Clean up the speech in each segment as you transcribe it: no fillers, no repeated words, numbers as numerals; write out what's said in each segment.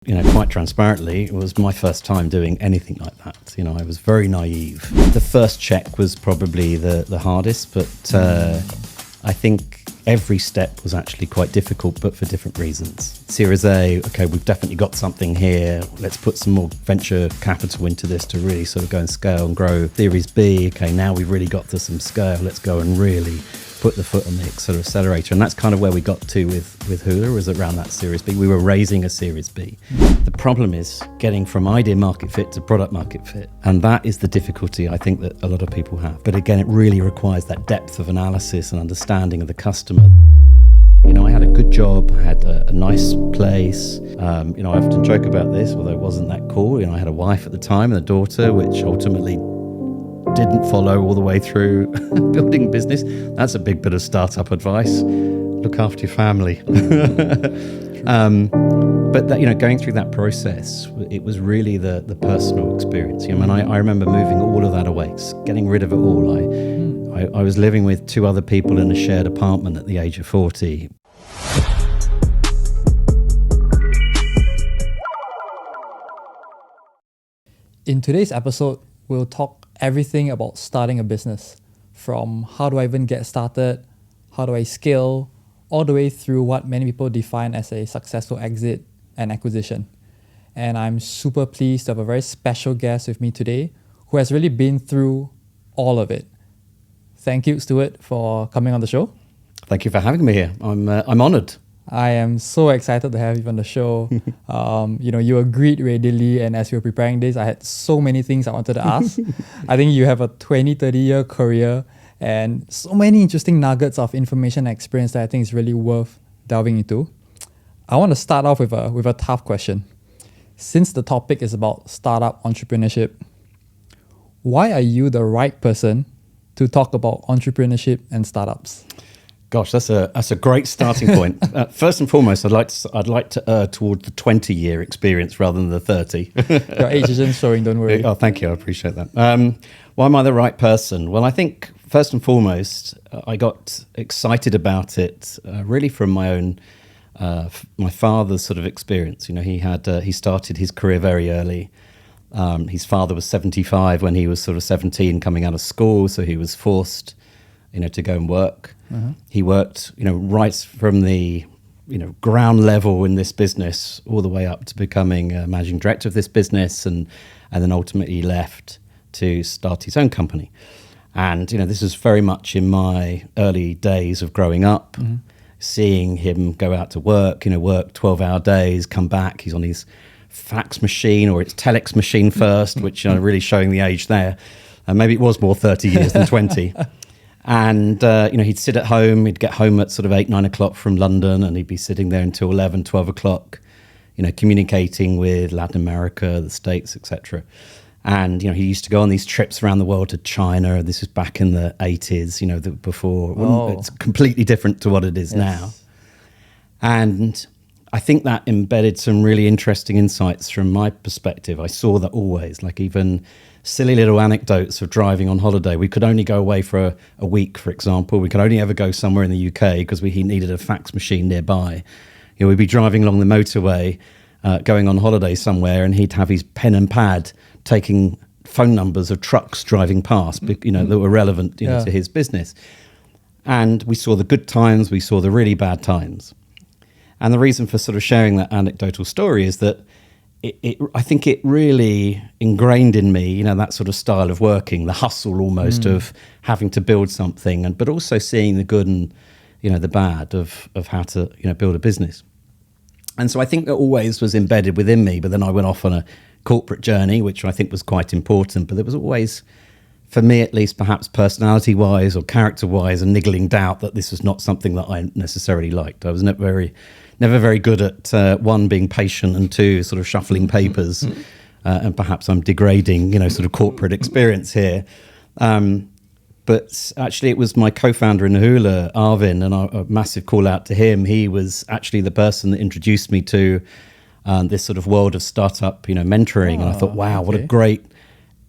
Quite transparently, it was my first time doing anything like that. I was very naive. The first check was probably the hardest, but I think every step was actually quite difficult, but for different reasons. Series A, okay, we've definitely got something here. Let's put some more venture capital into this to really sort of go and scale and grow. Series B, okay, now we've really got to some scale. Let's go and really put the foot on the sort of accelerator. And that's kind of where we got to with Hoolah, was around that Series B. We were raising a Series B. The problem is getting from idea market fit to product market fit. And that is the difficulty I think that a lot of people have. But again, it really requires that depth of analysis and understanding of the customer. I had a good job, I had a nice place. I often joke about this, although it wasn't that cool. I had a wife at the time and a daughter, which ultimately didn't follow all the way through building business. That's a big bit of startup advice. Look after your family. But going through that process, it was really the personal experience. I remember moving all of that away, getting rid of it all. I was living with two other people in a shared apartment at the age of 40. In today's episode, we'll talk everything about starting a business, from how do I even get started, how do I scale, all the way through what many people define as a successful exit and acquisition. And I'm super pleased to have a very special guest with me today who has really been through all of it. Thank you, Stuart, for coming on the show. Thank you for having me here. I'm honored. I am so excited to have you on the show. You agreed readily, and as we were preparing this, I had so many things I wanted to ask. I think you have a 20-30-year career and so many interesting nuggets of information and experience that I think is really worth delving into. I want to start off with a tough question. Since the topic is about startup entrepreneurship, why are you the right person to talk about entrepreneurship and startups? Gosh, that's a great starting point. First and foremost, I'd like to err toward the 20-year experience rather than the 30. Your age isn't showing, don't worry. Oh, thank you. I appreciate that. Why am I the right person? Well, I think first and foremost, I got excited about it really from my own, my father's sort of experience. He started his career very early. His father was 75 when he was sort of 17 coming out of school, so he was forced to go and work. Uh-huh. He worked, right from the, ground level in this business all the way up to becoming a managing director of this business, and then ultimately left to start his own company. And, this is very much in my early days of growing up, mm-hmm. seeing him go out to work 12-hour days, come back, he's on his fax machine or it's telex machine first, which really showing the age there. Maybe it was more 30 years than 20. And, he'd sit at home, he'd get home at sort of 8, 9 o'clock from London, and he'd be sitting there until 11, 12 o'clock, communicating with Latin America, the States, etc. And, he used to go on these trips around the world to China. This was back in the 80s, before. It's completely different to what it is now. And I think that embedded some really interesting insights from my perspective. I saw that always, like even silly little anecdotes of driving on holiday. We could only go away for a week, for example. We could only ever go somewhere in the UK because he needed a fax machine nearby. We'd be driving along the motorway, going on holiday somewhere, and he'd have his pen and pad taking phone numbers of trucks driving past, that were relevant, to his business. And we saw the good times, we saw the really bad times. And the reason for sort of sharing that anecdotal story is that I think it really ingrained in me, that sort of style of working, the hustle almost of having to build something, but also seeing the good and, the bad of how to, build a business. And so I think that always was embedded within me, but then I went off on a corporate journey, which I think was quite important. But there was always, for me at least, perhaps personality-wise or character-wise, a niggling doubt that this was not something that I necessarily liked. I was never very good at one, being patient, and two, sort of shuffling papers, and perhaps I'm degrading, sort of corporate experience here. But actually, it was my co-founder in Hoolah, Arvin, and a massive call out to him. He was actually the person that introduced me to this sort of world of startup, mentoring. And I thought, wow, what a great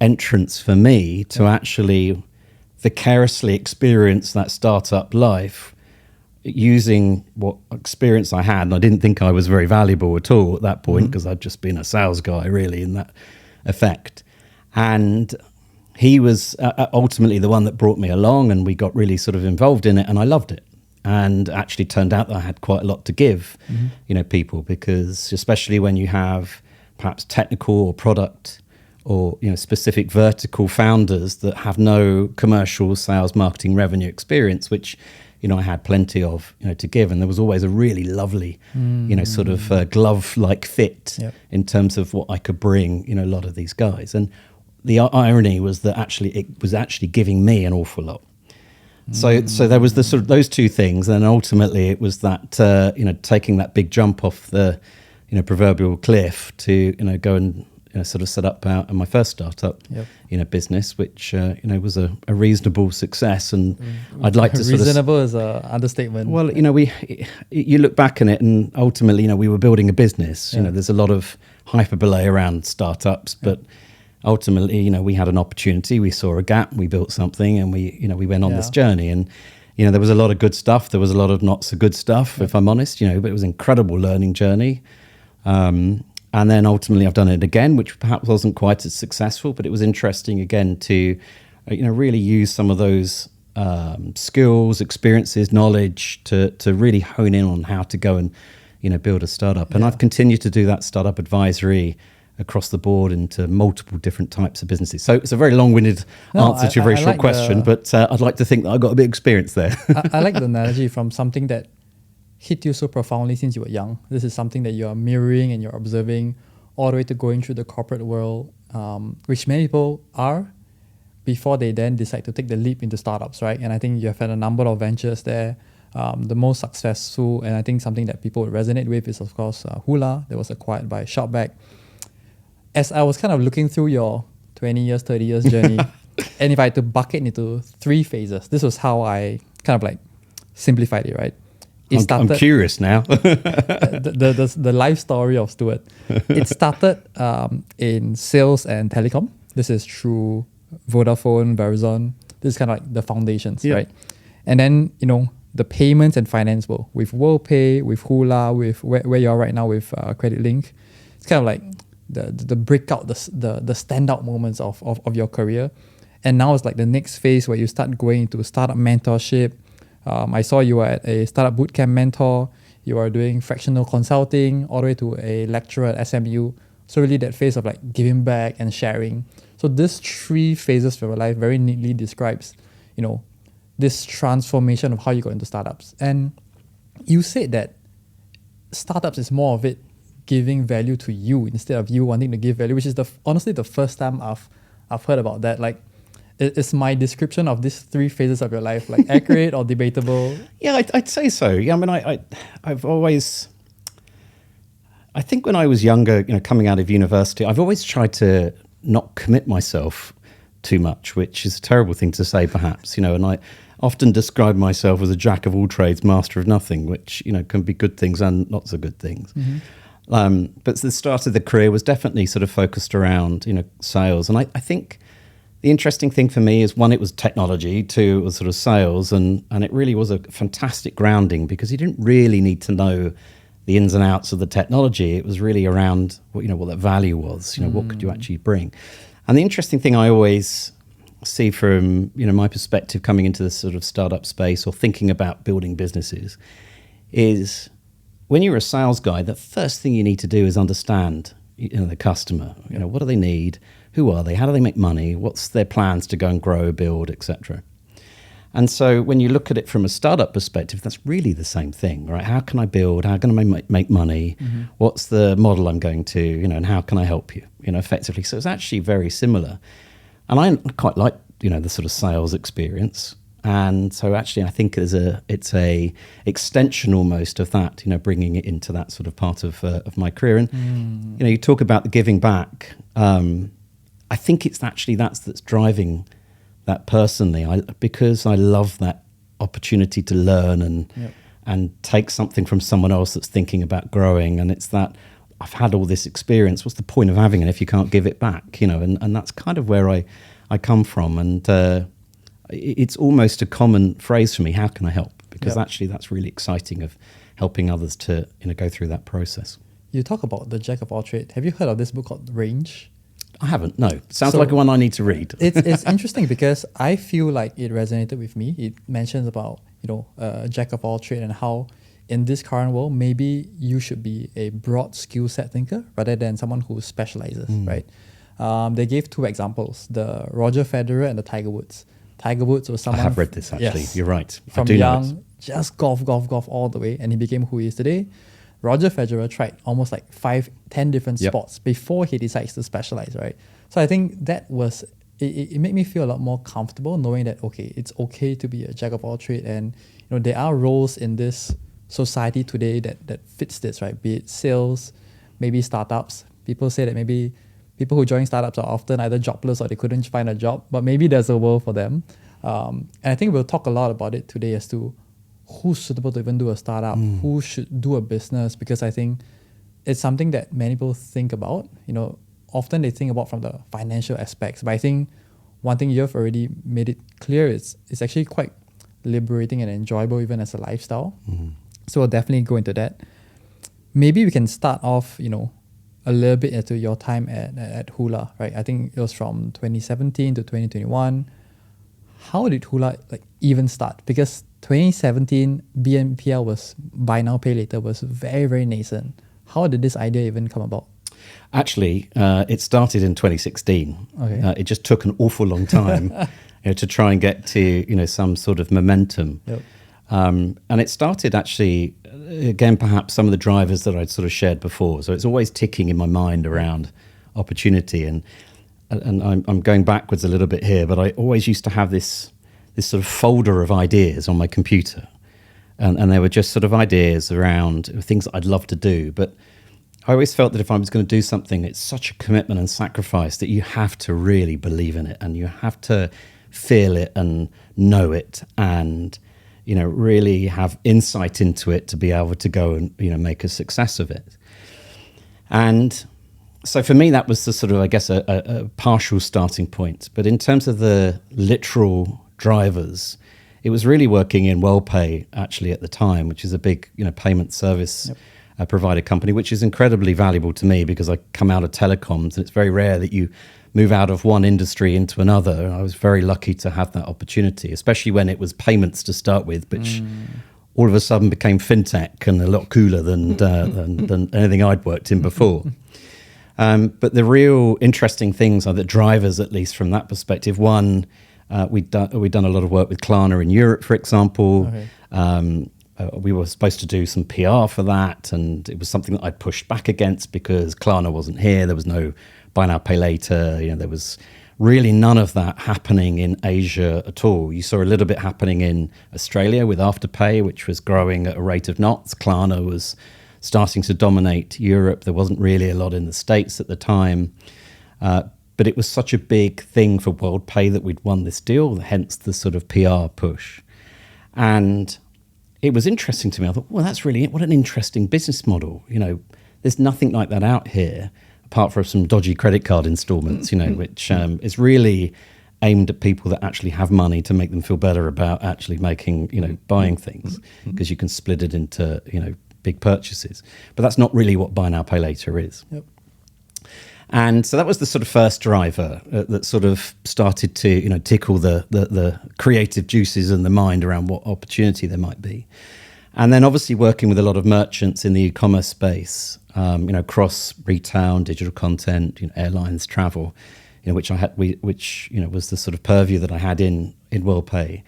entrance for me to actually vicariously experience that startup life using what experience I had, and I didn't think I was very valuable at all at that point because I'd just been a sales guy really in that effect. And he was ultimately the one that brought me along, and we got really sort of involved in it, and I loved it. And actually turned out that I had quite a lot to give, people, because especially when you have perhaps technical or product or specific vertical founders that have no commercial, sales, marketing, revenue experience, which I had plenty of to give, and there was always a really lovely sort of glove-like fit in terms of what I could bring a lot of these guys. And the irony was that it was actually giving me an awful lot. So there was the sort of those two things, and ultimately it was that taking that big jump off the proverbial cliff to go and sort of set up my first startup business, which was a reasonable success, and I'd like to reasonable is an understatement. Well, you look back on it, and ultimately we were building a business. There's a lot of hyperbole around startups, but ultimately, we had an opportunity, we saw a gap, we built something, and we went on this journey. And there was a lot of good stuff, there was a lot of not so good stuff, if I'm honest. But it was an incredible learning journey. And then ultimately I've done it again, which perhaps wasn't quite as successful, but it was interesting again to really use some of those skills, experiences, knowledge to really hone in on how to go and build a startup. And I've continued to do that startup advisory across the board into multiple different types of businesses. So it's a very long-winded answer to a very short question, but I'd like to think that I've got a bit of experience there. I like the analogy from something that hit you so profoundly since you were young. This is something that you're mirroring and you're observing all the way to going through the corporate world, which many people are before they then decide to take the leap into startups, right? And I think you have had a number of ventures there. The most successful, and I think something that people would resonate with is, of course, Hoolah, that was acquired by ShopBack. As I was kind of looking through your 20 years, 30 years journey, and if I had to bucket into 3 phases, this was how I kind of like simplified it, right? I'm curious now. the life story of Stuart. It started in sales and telecom. This is through Vodafone, Verizon. This is kind of like the foundations, right? And then, the payments and finance world with WorldPay, with Hoolah, with where you are right now with CreditLink. It's kind of like the breakout, the standout moments of your career. And now it's like the next phase where you start going into startup mentorship. I saw you were at a startup bootcamp mentor. You are doing fractional consulting all the way to a lecturer at SMU. So really that phase of like giving back and sharing. So these 3 phases of your life very neatly describes, this transformation of how you got into startups. And you said that startups is more of it giving value to you instead of you wanting to give value, which is honestly the first time I've heard about that. Like, is my description of these 3 phases of your life like accurate or debatable? Yeah, I'd say so. Yeah, I mean, I've always, I think when I was younger, coming out of university, I've always tried to not commit myself too much, which is a terrible thing to say, perhaps. And I often describe myself as a jack of all trades, master of nothing, which can be good things and not so good things. But the start of the career was definitely sort of focused around sales, and I think. The interesting thing for me is, 1, it was technology, 2, it was sort of sales, and it really was a fantastic grounding because you didn't really need to know the ins and outs of the technology. It was really around what that value was, what could you actually bring. And the interesting thing I always see from my perspective coming into this sort of startup space or thinking about building businesses is when you're a sales guy, the first thing you need to do is understand the customer. What do they need? Who are they? How do they make money? What's their plans to go and grow, build, etc.? And so when you look at it from a startup perspective, that's really the same thing, right? How can I build? How can I make money? What's the model I'm going to, and how can I help you, effectively? So it's actually very similar. And I quite like, the sort of sales experience. And so actually I think it's a extension almost of that, bringing it into that sort of part of my career. And, you talk about the giving back. I think it's actually that's driving that personally, because I love that opportunity to learn and take something from someone else that's thinking about growing. And it's that I've had all this experience. What's the point of having it if you can't give it back? And that's kind of where I come from. And it's almost a common phrase for me. How can I help? because actually that's really exciting of helping others to go through that process. You talk about the jack of all trades. Have you heard of this book called Range? I haven't, no. Sounds like one I need to read. It's interesting because I feel like it resonated with me. It mentions about, jack of all trades and how in this current world, maybe you should be a broad skill set thinker rather than someone who specializes, right? They gave two examples, the Roger Federer and the Tiger Woods. Tiger Woods was someone... I have read this, actually. Yes, you're right. From I do young, know just golf all the way, and he became who he is today. Roger Federer tried almost like 5-10 different sports before he decides to specialize, right? So I think that was... It made me feel a lot more comfortable knowing that, okay, it's okay to be a jack of all trades, and there are roles in this society today that fits this, right? Be it sales, maybe startups. People say that maybe people who join startups are often either jobless or they couldn't find a job, but maybe there's a world for them. And I think we'll talk a lot about it today as to who's suitable to even do a startup, who should do a business, because I think it's something that many people think about. Often they think about from the financial aspects, but I think one thing you've already made it clear is it's actually quite liberating and enjoyable even as a lifestyle. So we'll definitely go into that. Maybe we can start off, a little bit into your time at Hoolah, right? I think it was from 2017 to 2021. How did Hoolah even start? Because 2017 BNPL was buy now pay later was very, very nascent. How did this idea even come about? Actually, it started in 2016. Okay. It just took an awful long time to try and get to some sort of momentum. Yep. And it started actually, again, perhaps some of the drivers that I'd sort of shared before. So it's always ticking in my mind around opportunity. And I'm going backwards a little bit here, but I always used to have this sort of folder of ideas on my computer. And they were just sort of ideas around things that I'd love to do. But I always felt that if I was going to do something, it's such a commitment and sacrifice that you have to really believe in it and you have to feel it and know it and really have insight into it to be able to go and make a success of it. And so for me, that was the sort of, I guess, a partial starting point. But in terms of the literal drivers, it was really working in WorldPay actually at the time, which is a big payment service provider company, which is incredibly valuable to me because I come out of telecoms and it's very rare that you move out of one industry into another. And I was very lucky to have that opportunity, especially when it was payments to start with, which all of a sudden became fintech and a lot cooler than anything I'd worked in before. But the real interesting things are the drivers, at least from that perspective. One, we'd done a lot of work with Klarna in Europe, for example. Okay. We were supposed to do some PR for that, and it was something that I'd pushed back against because Klarna wasn't here. There was no buy now, pay later. There was really none of that happening in Asia at all. You saw a little bit happening in Australia with Afterpay, which was growing at a rate of knots. Klarna was starting to dominate Europe. There wasn't really a lot in the States at the time. But it was such a big thing for WorldPay that we'd won this deal, hence the sort of PR push. And it was interesting to me. I thought, well, that's really it. What an interesting business model. There's nothing like that out here, apart from some dodgy credit card installments, which is really aimed at people that actually have money to make them feel better about actually making, buying things, because you can split it into, big purchases. But that's not really what buy now, pay later is. Yep. And so that was the sort of first driver that sort of started to, tickle the creative juices in the mind around what opportunity there might be. And then obviously working with a lot of merchants in the e-commerce space, across retail and digital content, airlines, travel, which was the sort of purview that I had in WorldPay.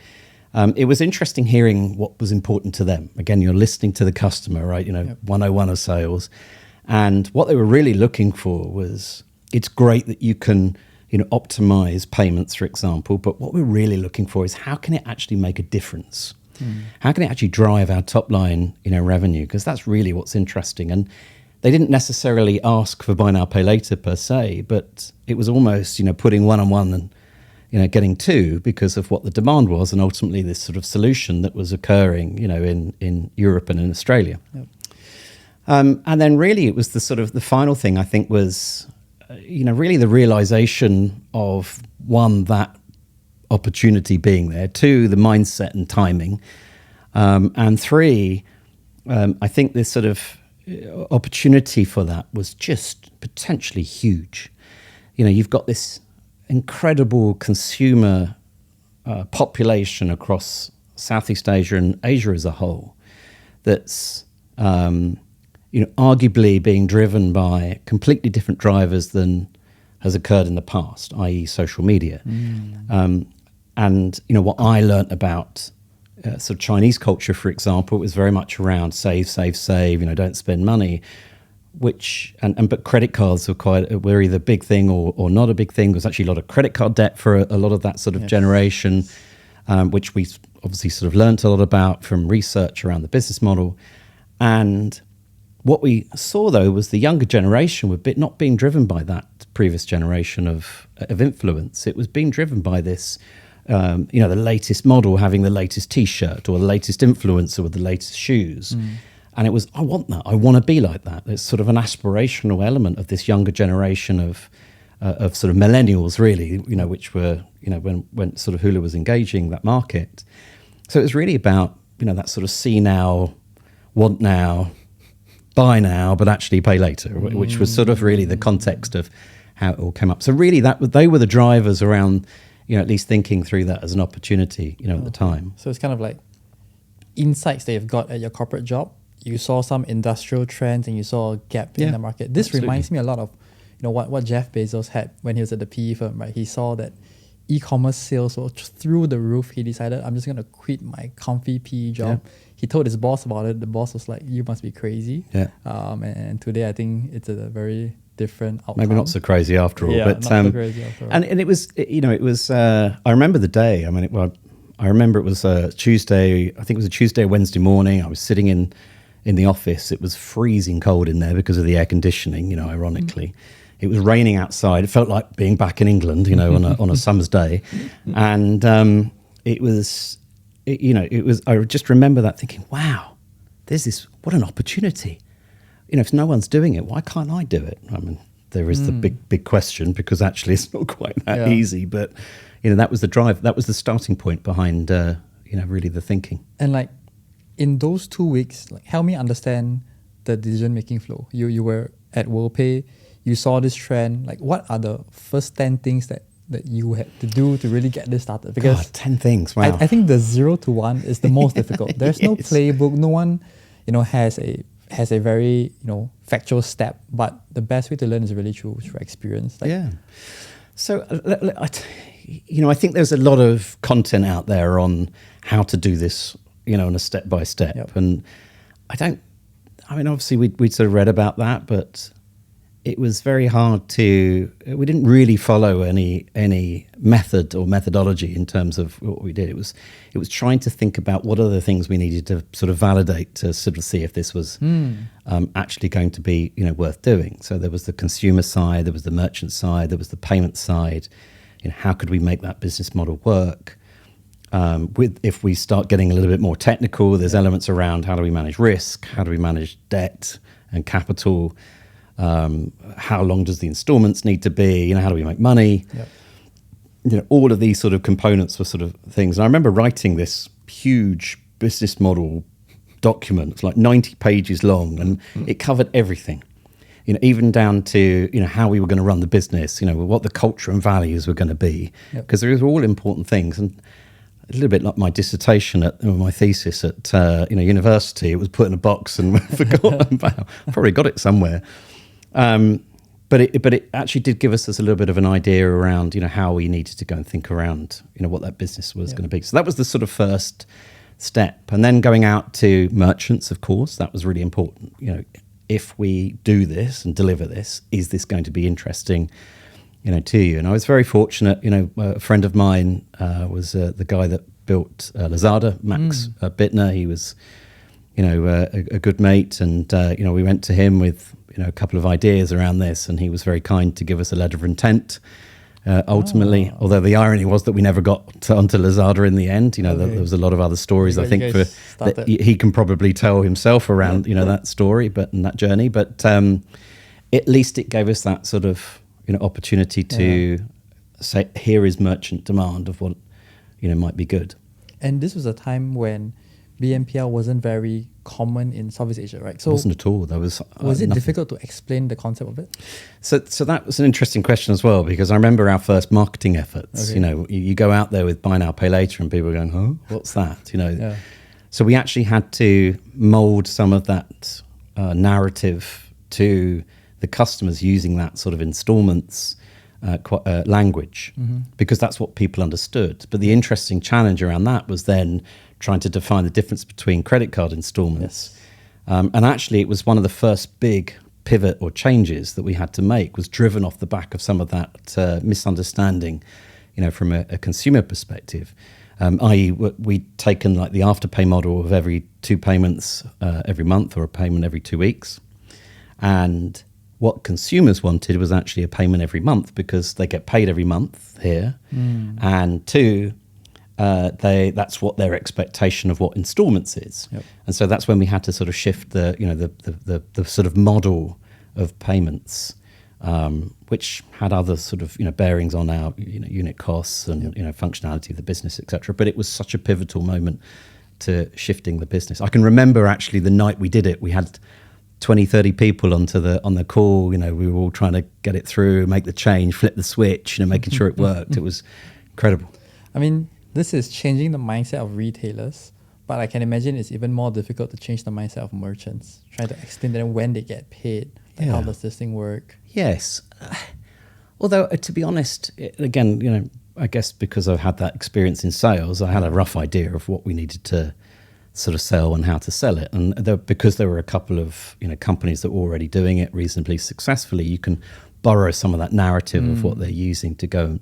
It was interesting hearing what was important to them. Again, you're listening to the customer, right? 101 of sales. And what they were really looking for was, it's great that you can, optimize payments, for example, but what we're really looking for is how can it actually make a difference? How can it actually drive our top line, revenue? Because that's really what's interesting. And they didn't necessarily ask for buy now, pay later per se, but it was almost, putting one on one and, getting two because of what the demand was, and ultimately this sort of solution that was occurring, in Europe and in Australia. Yep. And then really it was the sort of the final thing I think was, really the realization of, one, that opportunity being there, two, the mindset and timing. And three, I think this sort of opportunity for that was just potentially huge. You've got this incredible consumer population across Southeast Asia and Asia as a whole that's arguably being driven by completely different drivers than has occurred in the past, i.e. social media. And what I learnt about sort of Chinese culture, for example, was very much around save, don't spend money, but credit cards were either a big thing or not a big thing. There was actually a lot of credit card debt for a lot of that sort of generation, which we obviously sort of learnt a lot about from research around the business model. And what we saw, though, was the younger generation were not being driven by that previous generation of influence. It was being driven by this, the latest model having the latest T-shirt, or the latest influencer with the latest shoes. And it was, I want that. I want to be like that. It's sort of an aspirational element of this younger generation of sort of millennials, really, which were, when sort of Hoolah was engaging that market. So it was really about, that sort of see now, want now, buy now, but actually pay later, which was sort of really the context of how it all came up. So really they were the drivers around, at least thinking through that as an opportunity, at the time. So it's kind of like insights that you've got at your corporate job. You saw some industrial trends and you saw a gap in the market. This reminds me a lot of, what Jeff Bezos had when he was at the PE firm, right? He saw that e-commerce sales were through the roof. He decided, I'm just going to quit my comfy PE job. Yeah. He told his boss about it. The boss was like, you must be crazy. Yeah. And today I think it's a very different outcome. Maybe not so crazy after all. Yeah, but, not so crazy after all. And it was, I remember the day. I remember it was a Tuesday. I think it was a Tuesday, Wednesday morning. I was sitting in the office. It was freezing cold in there because of the air conditioning, ironically. It was raining outside. It felt like being back in England, on a summer's day. And it was, I just remember that thinking, wow, what an opportunity. If no one's doing it, why can't I do it? There is the big question, because actually it's not quite that easy. But, that was the drive. That was the starting point behind, really the thinking. And in those 2 weeks, help me understand the decision-making flow. You were at WorldPay. You saw this trend. What are the first 10 things that you had to do to really get this started? Because 10 things, wow. I think the 0 to 1 is the most difficult. There's no playbook. No one, has a very, factual step. But the best way to learn is really through experience. So, I think there's a lot of content out there on how to do this, on a step-by-step. Yep. And obviously we'd sort of read about that, but it was very hard we didn't really follow any method or methodology in terms of what we did. It was trying to think about what are the things we needed to sort of validate to sort of see if this was actually going to be, worth doing. So there was the consumer side, there was the merchant side, there was the payment side. How could we make that business model work? If we start getting a little bit more technical, there's elements around how do we manage risk, how do we manage debt and capital, how long does the installments need to be, how do we make money? Yep. All of these sort of components were sort of things. And I remember writing this huge business model document. It's 90 pages long, and it covered everything. Even down to, how we were going to run the business, what the culture and values were going to be, because those were all important things. And a little bit like my dissertation my thesis at university, it was put in a box and forgotten about. Probably got it somewhere. But it actually did give us a little bit of an idea around, how we needed to go and think around, what that business was going to be. So that was the sort of first step. And then going out to merchants, of course, that was really important. If we do this and deliver this, is this going to be interesting, to you? And I was very fortunate, a friend of mine was the guy that built Lazada, Max Bittner. He was, a good mate. And, we went to him with, a couple of ideas around this, and he was very kind to give us a letter of intent. Ultimately, although the irony was that we never got onto Lazada in the end. There was a lot of other stories I think that he can probably tell himself around that story, and that journey. But at least it gave us that sort of opportunity to say, here is merchant demand of what might be good. And this was a time when BNPL wasn't very common in Southeast Asia, right? So It wasn't at all. There was was it nothing. difficult to explain the concept of it? So that was an interesting question as well, because I remember our first marketing efforts. Okay. You go out there with buy now, pay later, and people are going, "Oh, what's that?" Yeah. So we actually had to mold some of that narrative to the customers using that sort of installments language, because that's what people understood. But the interesting challenge around that was then trying to define the difference between credit card installments. And actually, it was one of the first big pivot or changes that we had to make, was driven off the back of some of that misunderstanding, from a consumer perspective. I.e., we'd taken like the afterpay model of every 2 payments every month, or a payment every 2 weeks. And what consumers wanted was actually a payment every month, because they get paid every month here. And 2, that's what their expectation of what installments is. Yep. And so that's when we had to sort of shift the sort of model of payments, which had other sort of bearings on our unit costs and functionality of the business, etc. But it was such a pivotal moment to shifting the business. I can remember actually the night we did it, we had 20, 30 people on the call. We were all trying to get it through, make the change, flip the switch, making sure it worked. It was incredible. I mean, this is changing the mindset of retailers, but I can imagine it's even more difficult to change the mindset of merchants, trying to explain to them when they get paid. How does this thing work? Yes. Although, to be honest, again, I guess because I've had that experience in sales, I had a rough idea of what we needed to sort of sell and how to sell it. And because there were a couple of companies that were already doing it reasonably successfully, you can borrow some of that narrative of what they're using to go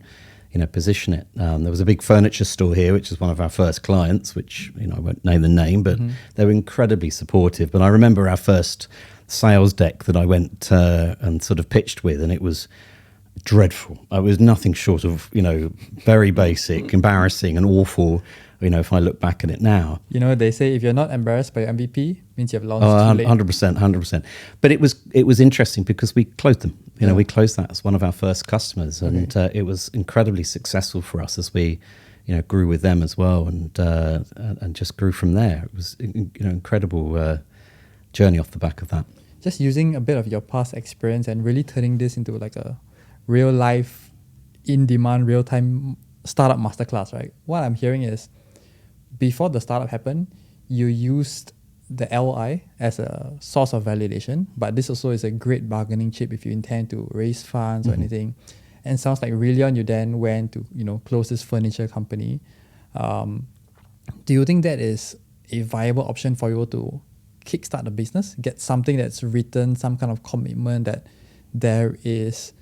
and position it. There was a big furniture store here, which is one of our first clients, which I won't name the name, but they were incredibly supportive. But I remember our first sales deck that I went and sort of pitched with, and it was dreadful. It was nothing short of very basic, embarrassing, and awful. If I look back at it now, they say if you're not embarrassed by your MVP, means you have launched too late. 100%. But it was interesting because we closed them. We closed that as one of our first customers, and it was incredibly successful for us as we, grew with them as well, and just grew from there. It was incredible journey off the back of that. Just using a bit of your past experience and really turning this into like a real life, in demand, real time startup masterclass, right? What I'm hearing is, before the startup happened, you used the LOI as a source of validation, but this also is a great bargaining chip if you intend to raise funds or anything. And sounds like really on, you then went to close this furniture company. Do you think that is a viable option for you to kickstart the business, get something that's written, some kind of commitment that there is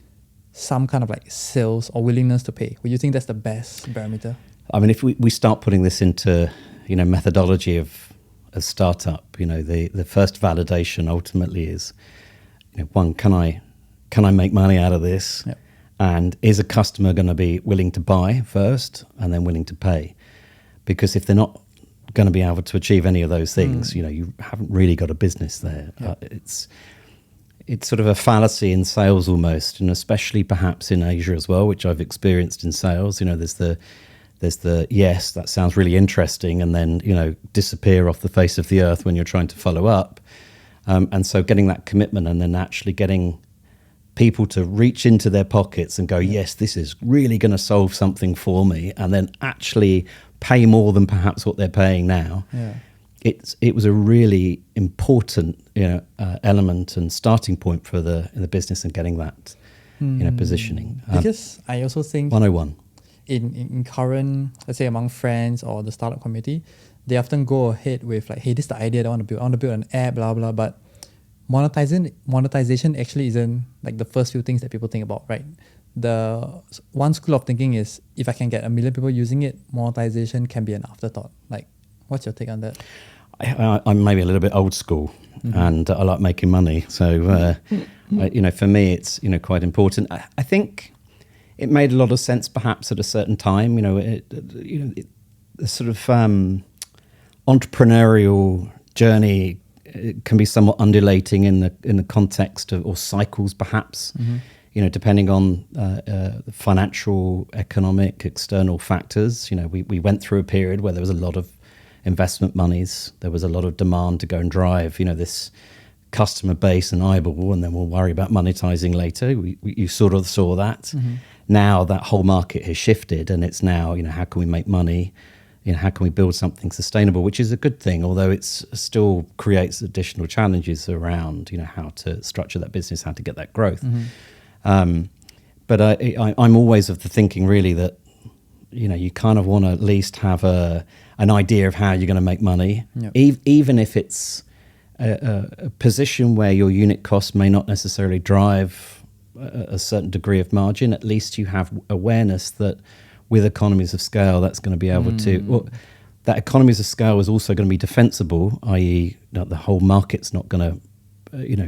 some kind of like sales or willingness to pay? Would you think that's the best barometer? I mean, if we start putting this into methodology of a startup, the first validation ultimately is, one, can I make money out of this? Yep. And is a customer going to be willing to buy first and then willing to pay? Because if they're not going to be able to achieve any of those things, you haven't really got a business there. Yep. It's sort of a fallacy in sales almost, and especially perhaps in Asia as well, which I've experienced in sales. There's the yes, that sounds really interesting, and then disappear off the face of the earth when you're trying to follow up. And so getting that commitment, and then actually getting people to reach into their pockets and go, yes, this is really going to solve something for me, and then actually pay more than perhaps what they're paying now. Yeah. It was a really important element and starting point for in the business, and getting that positioning. Because I also think 101 in current, let's say among friends or the startup community, they often go ahead with like, hey, this is the idea that I want to build. I want to build an app, blah blah. But monetization actually isn't like the first few things that people think about, right? The one school of thinking is, if I can get 1 million people using it, monetization can be an afterthought. Like, what's your take on that? I'm maybe a little bit old school, and I like making money. So, for me, it's quite important. I think it made a lot of sense, perhaps at a certain time. The sort of entrepreneurial journey, it can be somewhat undulating in the context of, or cycles, perhaps. Depending on financial, economic, external factors. We went through a period where there was a lot of investment monies. There was a lot of demand to go and drive, this customer base and eyeball, and then we'll worry about monetizing later. You sort of saw that. Mm-hmm. Now that whole market has shifted, and it's now, how can we make money? How can we build something sustainable, which is a good thing, although it still creates additional challenges around, how to structure that business, how to get that growth. Mm-hmm. But I'm always of the thinking, really, that, you kind of want to at least have an idea of how you're going to make money, Yep. Even if it's a position where your unit cost may not necessarily drive a certain degree of margin. At least you have awareness that with economies of scale, that's going to be able to. Well, that economies of scale is also going to be defensible, i.e., the whole market's not going to,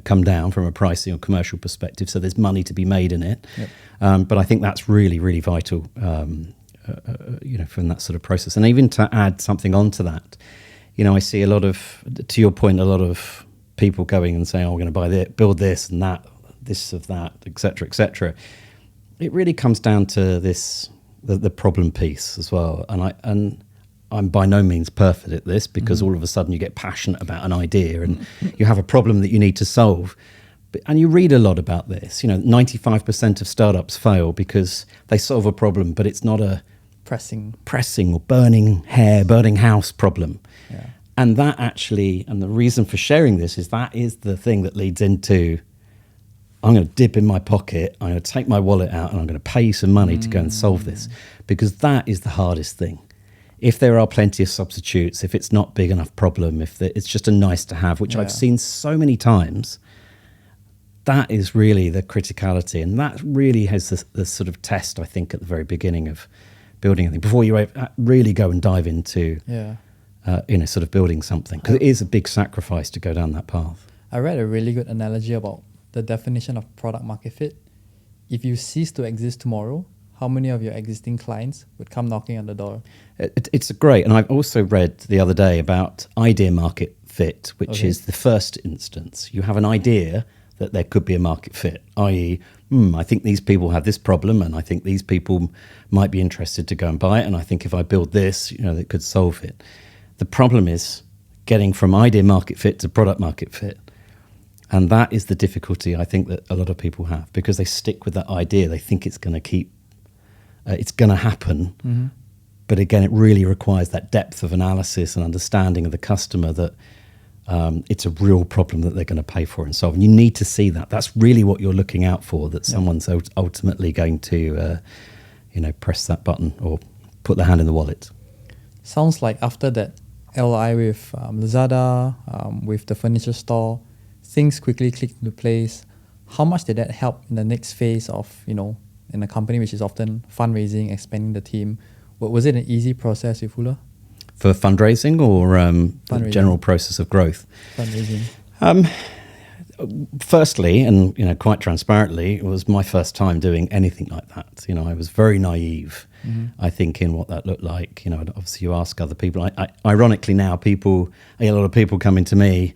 come down from a pricing or commercial perspective. So there's money to be made in it. Yep. But I think that's really, really vital, from that sort of process. And even to add something onto that, I see a lot of, to your point, a lot of people going and saying, "Oh, we're going to buy this, build this and that, this of that, etc., etc." It really comes down to this. The problem piece as well, and I'm by no means perfect at this, because all of a sudden you get passionate about an idea and you have a problem that you need to solve, and you read a lot about this. 95% of startups fail because they solve a problem, but it's not a pressing or burning house problem. Yeah. And that actually, and the reason for sharing this is that is the thing that leads into, I'm going to dip in my pocket, I'm going to take my wallet out, and I'm going to pay you some money to go and solve this, because that is the hardest thing. If there are plenty of substitutes, if it's not big enough problem, if it's just a nice to have, which I've seen so many times, that is really the criticality. And that really has the sort of test, I think, at the very beginning of building anything, before you really go and dive into, sort of building something. Because it is a big sacrifice to go down that path. I read a really good analogy about the definition of product market fit. If you cease to exist tomorrow, how many of your existing clients would come knocking on the door? It's great. And I've also read the other day about idea market fit, which is the first instance. You have an idea that there could be a market fit, i.e., I think these people have this problem, and I think these people might be interested to go and buy it, and I think if I build this, that could solve it. The problem is getting from idea market fit to product market fit. And that is the difficulty I think that a lot of people have, because they stick with that idea. They think it's going to it's going to happen. Mm-hmm. But again, it really requires that depth of analysis and understanding of the customer, that it's a real problem that they're going to pay for and solve. And you need to see that. That's really what you're looking out for, that someone's ultimately going to, press that button or put their hand in the wallet. Sounds like after that LI with Lazada, with the furniture store, things quickly clicked into place. How much did that help in the next phase of, in a company which is often fundraising, expanding the team? Was it an easy process with Hoolah? For fundraising or the general process of growth? Fundraising. Firstly, and quite transparently, it was my first time doing anything like that. I was very naive, I think, in what that looked like. Obviously you ask other people. Ironically now, I get a lot of people coming to me,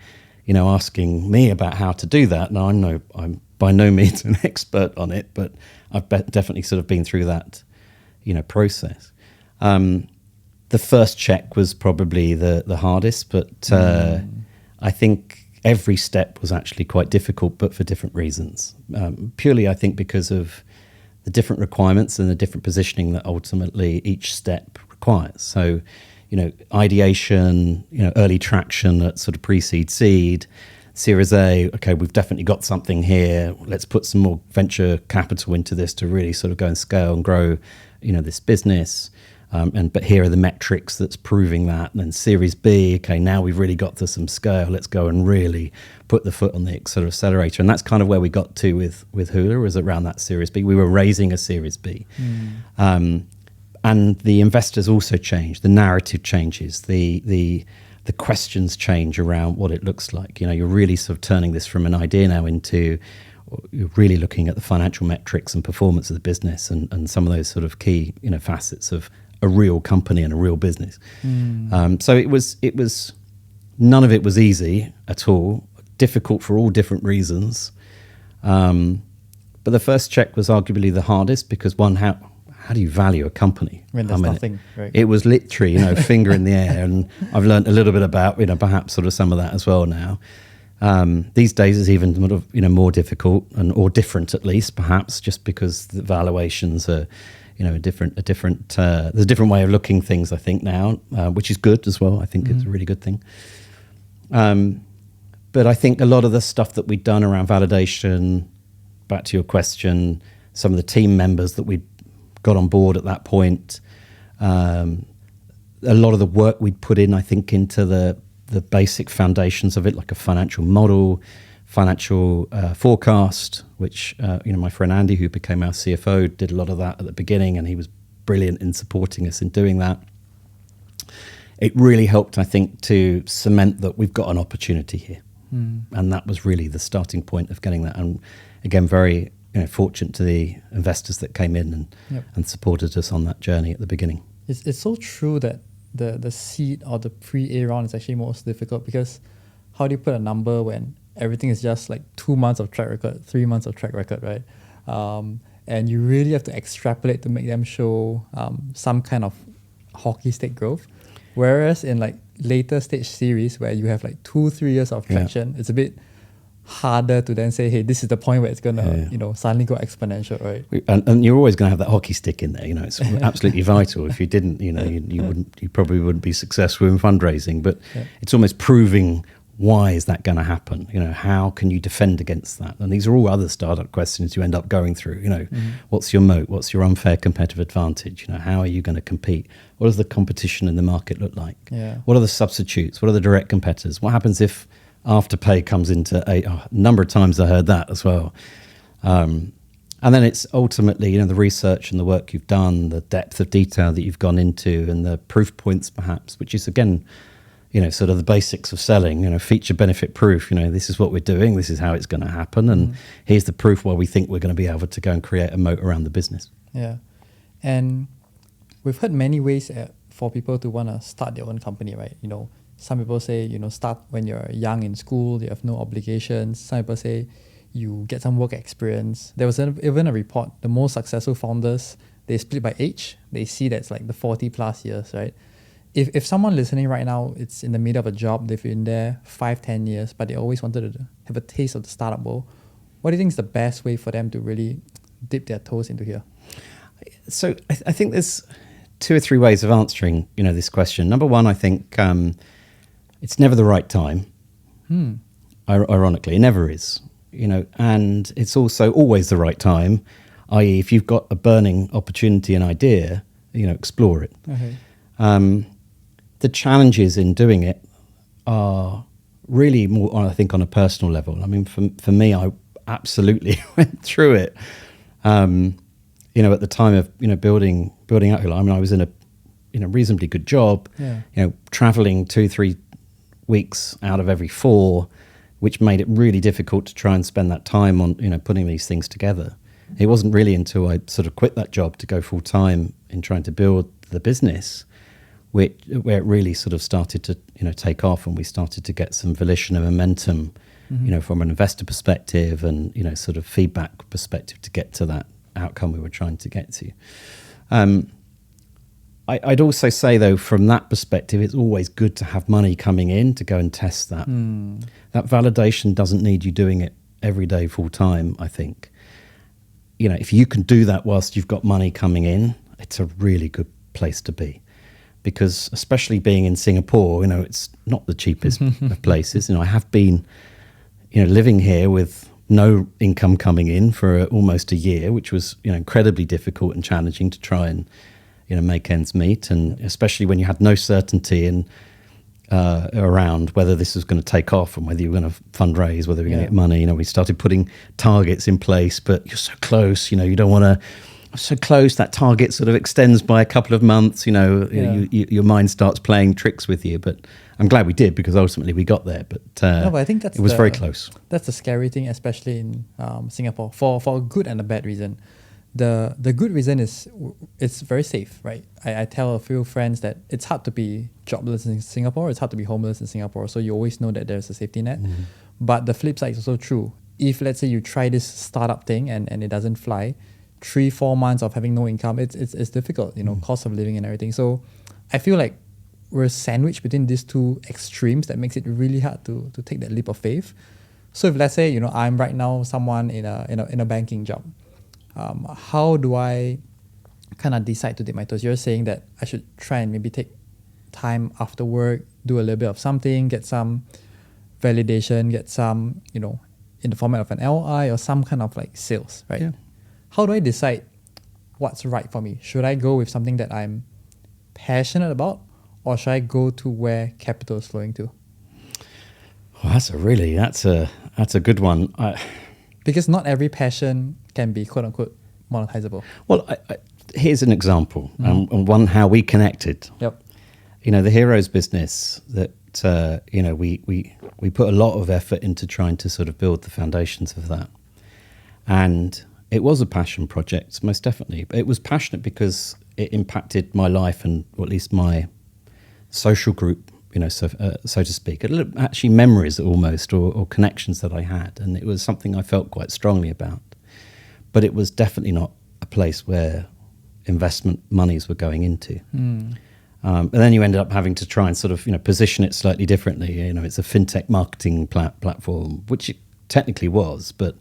asking me about how to do that. Now, I'm by no means an expert on it, but I've definitely sort of been through that, process. The first check was probably the hardest, but I think every step was actually quite difficult, but for different reasons. Purely, I think, because of the different requirements and the different positioning that ultimately each step requires. So, ideation, early traction at sort of pre-seed, seed, Series A, okay, we've definitely got something here. Let's put some more venture capital into this to really sort of go and scale and grow, this business. But here are the metrics that's proving that. And then Series B, okay, now we've really got to some scale. Let's go and really put the foot on the sort of accelerator. And that's kind of where we got to with Hoolah, was around that Series B. We were raising a Series B. And the investors also change. The narrative changes. The questions change around what it looks like. You're really sort of turning this from an idea now into, you're really looking at the financial metrics and performance of the business and some of those sort of key, facets of a real company and a real business. So it was none of it was easy at all, difficult for all different reasons. But the first check was arguably the hardest, because one, how how do you value a company when there's nothing, right? It was literally, finger in the air, and I've learned a little bit about, perhaps sort of some of that as well now. These days it's even sort of, more difficult or different, at least perhaps, just because the valuations are, there's a different way of looking things, I think now, which is good as well. I think it's a really good thing. But I think a lot of the stuff that we'd done around validation, back to your question, some of the team members that we'd got on board at that point, a lot of the work we'd put in, I think, into the basic foundations of it, like a financial model, financial forecast, which, my friend Andy, who became our CFO, did a lot of that at the beginning, and he was brilliant in supporting us in doing that. It really helped, I think, to cement that we've got an opportunity here. And that was really the starting point of getting that. And again, very fortunate to the investors that came in and supported us on that journey at the beginning. It's so true that the seed or the pre-A round is actually most difficult, because how do you put a number when everything is just like 2 months of track record, 3 months of track record, right? And you really have to extrapolate to make them show some kind of hockey stick growth. Whereas in like later stage series where you have like 2-3 years of traction, it's a bit harder to then say, hey, this is the point where it's gonna suddenly go exponential, right? And you're always going to have that hockey stick in there. It's absolutely vital. If you didn't, you probably wouldn't be successful in fundraising. But it's almost proving, why is that going to happen? How can you defend against that? And these are all other startup questions you end up going through. What's your moat? What's your unfair competitive advantage? How are you going to compete? What does the competition in the market look like? What are the substitutes? What are the direct competitors? What happens if Afterpay comes into a number of times I heard that as well. And then it's ultimately, the research and the work you've done, the depth of detail that you've gone into, and the proof points perhaps, which is again, sort of the basics of selling, feature benefit proof, this is what we're doing, this is how it's going to happen, and here's the proof why we think we're going to be able to go and create a moat around the business. Yeah. And we've heard many ways for people to want to start their own company, right? Some people say, start when you're young in school, you have no obligations. Some people say you get some work experience. There was even a report, the most successful founders, they split by age. They see that's like the 40 plus years, right? If someone listening right now, it's in the middle of a job, they've been there 5-10 years, but they always wanted to have a taste of the startup world, what do you think is the best way for them to really dip their toes into here? So I think there's 2 or 3 ways of answering, this question. Number one, I think it's never the right time. Ironically, it never is. And it's also always the right time, i.e. if you've got a burning opportunity and idea, explore it. Okay. The challenges in doing it are really more, I think, on a personal level. I mean, for me, I absolutely went through it. At the time of building out Hoolah, I mean, I was in a reasonably good job. Traveling 2-3 weeks out of every 4, which made it really difficult to try and spend that time on putting these things together. It wasn't really until I sort of quit that job to go full time in trying to build the business, where it really sort of started to take off, and we started to get some volition and momentum, from an investor perspective and sort of feedback perspective to get to that outcome we were trying to get to. I'd also say, though, from that perspective, it's always good to have money coming in to go and test that. That validation doesn't need you doing it every day full time, I think. If you can do that whilst you've got money coming in, it's a really good place to be. Because especially being in Singapore, it's not the cheapest of places. I have been, living here with no income coming in for almost a year, which was, incredibly difficult and challenging to try and, make ends meet. And especially when you had no certainty around whether this was going to take off and whether you were going to fundraise, whether you were going to get money. We started putting targets in place, but you're so close, you don't want to. So close, that target sort of extends by a couple of months, your mind starts playing tricks with you. But I'm glad we did, because ultimately we got there. But I think it was very close. That's the scary thing, especially in Singapore, for a good and a bad reason. The good reason is it's very safe, right? I tell a few friends that it's hard to be jobless in Singapore, it's hard to be homeless in Singapore, so you always know that there's a safety net. But the flip side is also true. If, let's say, you try this startup thing and it doesn't fly, 3-4 months of having no income, it's difficult, cost of living and everything. So I feel like we're sandwiched between these two extremes that makes it really hard to take that leap of faith. So if let's say, I'm right now someone in a banking job, how do I kind of decide to dip my toes? You're saying that I should try and maybe take time after work, do a little bit of something, get some validation, get some, in the format of an LI or some kind of like sales, right? Yeah. How do I decide what's right for me? Should I go with something that I'm passionate about, or should I go to where capital is flowing to? Well, that's a good one. Because not every passion can be quote unquote monetizable. Well, here's an example, and one how we connected. Yep. The Heroes business that we put a lot of effort into trying to sort of build the foundations of that, and it was a passion project, most definitely. But it was passionate because it impacted my life and, or at least my social group, so to speak. Actually, memories almost, or connections that I had, and it was something I felt quite strongly about. But it was definitely not a place where investment monies were going into. And then you ended up having to try and sort of position it slightly differently. It's a fintech marketing platform, which it technically was, but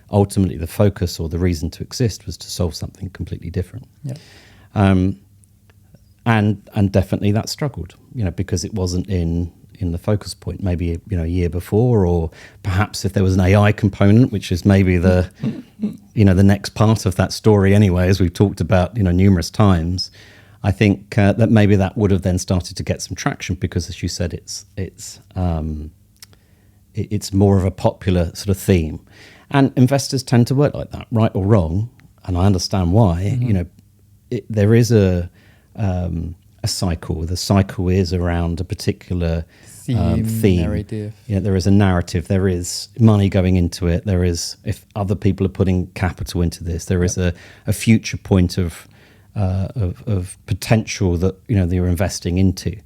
ultimately the focus or the reason to exist was to solve something completely different. Yep. And definitely that struggled, because it wasn't in the focus point maybe a year before, or perhaps if there was an AI component, which is maybe the the next part of that story anyway, as we've talked about numerous times. I think that maybe that would have then started to get some traction, because, as you said, it's more of a popular sort of theme, and investors tend to work like that, right or wrong. And I understand why. There is a cycle. The cycle is around a particular theme. Narrative. There is a narrative. There is money going into it. There is, if other people are putting capital into this, there is a future point of potential that that you're investing into,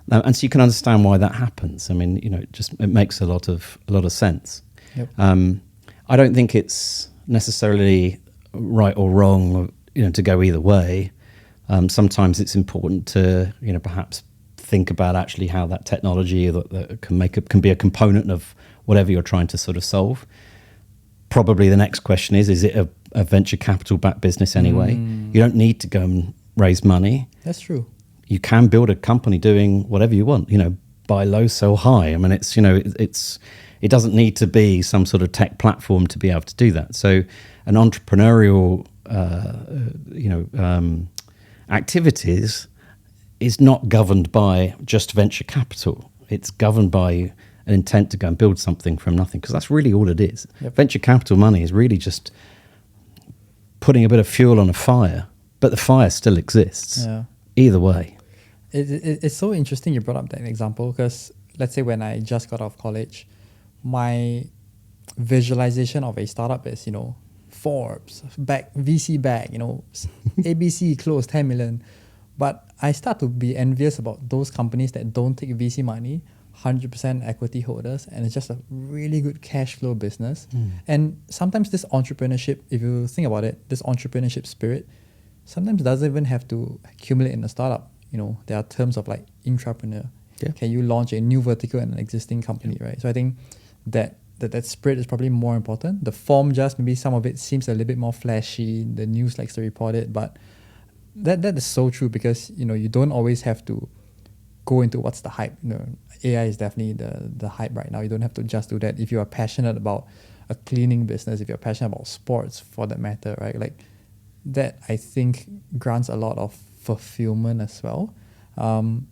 and so you can understand why that happens. I mean, it makes a lot of sense. Yep. I don't think it's necessarily right or wrong, to go either way. Sometimes it's important to perhaps think about actually how that technology that can be a component of whatever you're trying to sort of solve. Probably the next question is it a venture capital backed business anyway? You don't need to go and raise money. That's true. You can build a company doing whatever you want, buy low, sell high. I mean, it doesn't need to be some sort of tech platform to be able to do that. So an entrepreneurial, activities is not governed by just venture capital. It's governed by an intent to go and build something from nothing, because that's really all it is. Yep. Venture capital money is really just putting a bit of fuel on a fire, but the fire still exists. Yeah. Either way. It's so interesting you brought up that example, because let's say when I just got out of college, my visualization of a startup is, Forbes, VC back, ABC closed 10 million. But I start to be envious about those companies that don't take VC money, 100% equity holders, and it's just a really good cash flow business. And sometimes this entrepreneurship, if you think about it, this entrepreneurship spirit sometimes doesn't even have to accumulate in a startup. There are terms of like intrapreneur. Yeah. Can you launch a new vertical in an existing company, right? So I think that spirit is probably more important. The form, just maybe some of it seems a little bit more flashy. The news likes to report it, but that is so true, because you don't always have to go into what's the hype. AI is definitely the hype right now. You don't have to just do that. If you are passionate about a cleaning business, if you're passionate about sports for that matter, right? Like that, I think grants a lot of fulfillment as well. To